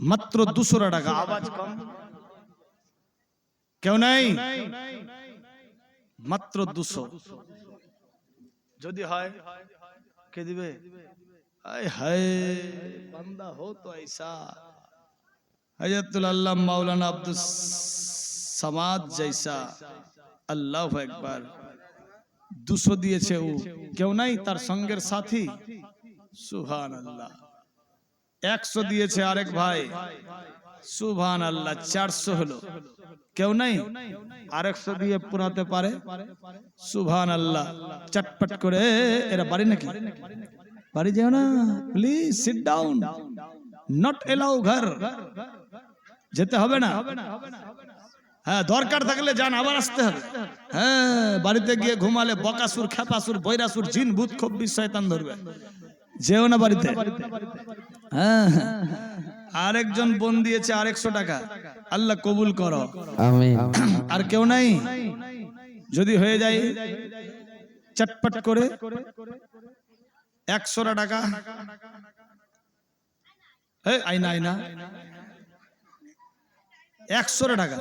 মাত্র 200 টাকা আওয়াজ কম কেউ নাই মাত্র 200 যদি হয় কে দিবে আয় হায় বান্দা হো তো ऐसा हजरतुल अल्लाह मौलाना अब्दुल समाद जैसा আল্লাহু আকবার 200 দিয়েছে ও কেউ নাই তার সঙ্গের সাথী সুবহানাল্লাহ 100 দিয়েছে আরেক ভাই সুবহানাল্লাহ 400 হলো কেউ নাই আরেকশো দিয়ে পুরাতে পারে সুবহানাল্লাহ চটপট করে এরা বাড়ি নাকি বাড়ি যাও না please sit down not allow ঘর যেতে হবে না হ্যাঁ দরকার থাকলে যান আবার আসতে হবে হ্যাঁ বাড়িতে গিয়ে ঘুমালে বকাসুর খেপাসুর বৈরাসুর জিন ভূত খব্বিস শয়তান ধরবে যেও না বাড়িতে হ্যাঁ আরেকজন বোন দিয়েছে 100 টাকা আল্লাহ কবুল করো আমিন আর কেউ নাই যদি হয়ে যায় চটপট করে 100 টাকা এই আইনা আইনা 100 টাকা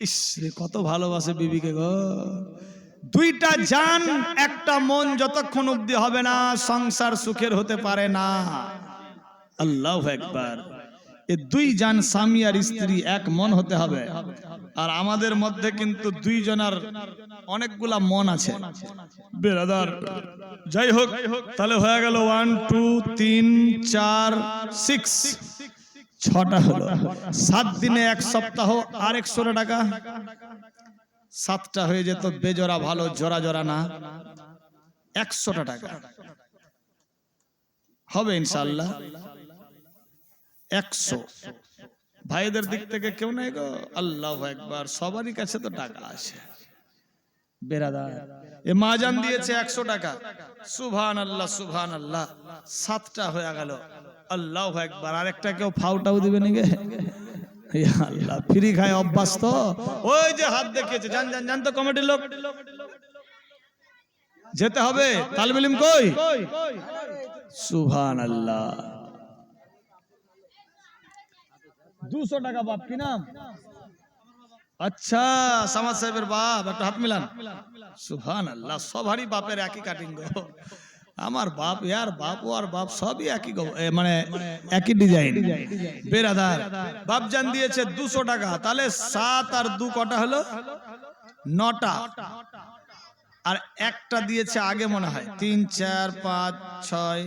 ইসরে কত ভালোবাসে বিবিকে গো। দুইটা জান একটা মন যতক্ষণ অবধি হবে না সংসার সুখের হতে পারে না। আল্লাহু আকবার। এই দুই জান স্বামী আর স্ত্রী এক মন হতে হবে। আর আমাদের মধ্যে কিন্তু দুইজনের অনেকগুলা মন আছে বেরাদার। যাই হোক, তাহলে হয়ে গেল 1 2 3 4 6 6টা হলো। 7 দিনে 1 সপ্তাহ আর 100 টাকা, 7টা হয়ে যেত বেজোড়া ভালো, জোড়া জোড়া না, 100 টাকা হবে ইনশাআল্লাহ। 100 ভাইদের দিক থেকে কেউ নাই গো। আল্লাহু আকবার। সবারই কাছে তো টাকা আছে বেরাদার। এ মাজান দিয়েছে 100 টাকা, সুবহানাল্লাহ সুবহানাল্লাহ। 7টা হয়ে গেল, আল্লাহু আকবার। আরেকটা কেউ ফাউটাও দিবে নাকি? ইয়া আল্লাহ, ফ্রি খায় অভ্যাস তো। ওই যে হাত দেখিয়েছে, জান জান জান তো কমিটির লোক, যেতে হবে। তালবে ইলম কই? সুবহানাল্লাহ। 200 টাকা বাপ, কি নাম? আচ্ছা, সামাদ সাহেবের বাপ, একটা হাত মিলান। সুবহানাল্লাহ। সবারই বাপের একই কাটিং গো। আমার বাপ, ইয়ার বাপ, ও আর বাপ সবই একই গো, মানে একই ডিজাইন বেরাদার। বাপ জান দিয়েছে 200 টাকা। তাহলে 7 আর 2 কটা হলো? 9টা। আর একটা দিয়েছে আগে মনে হয় 3 4 5 6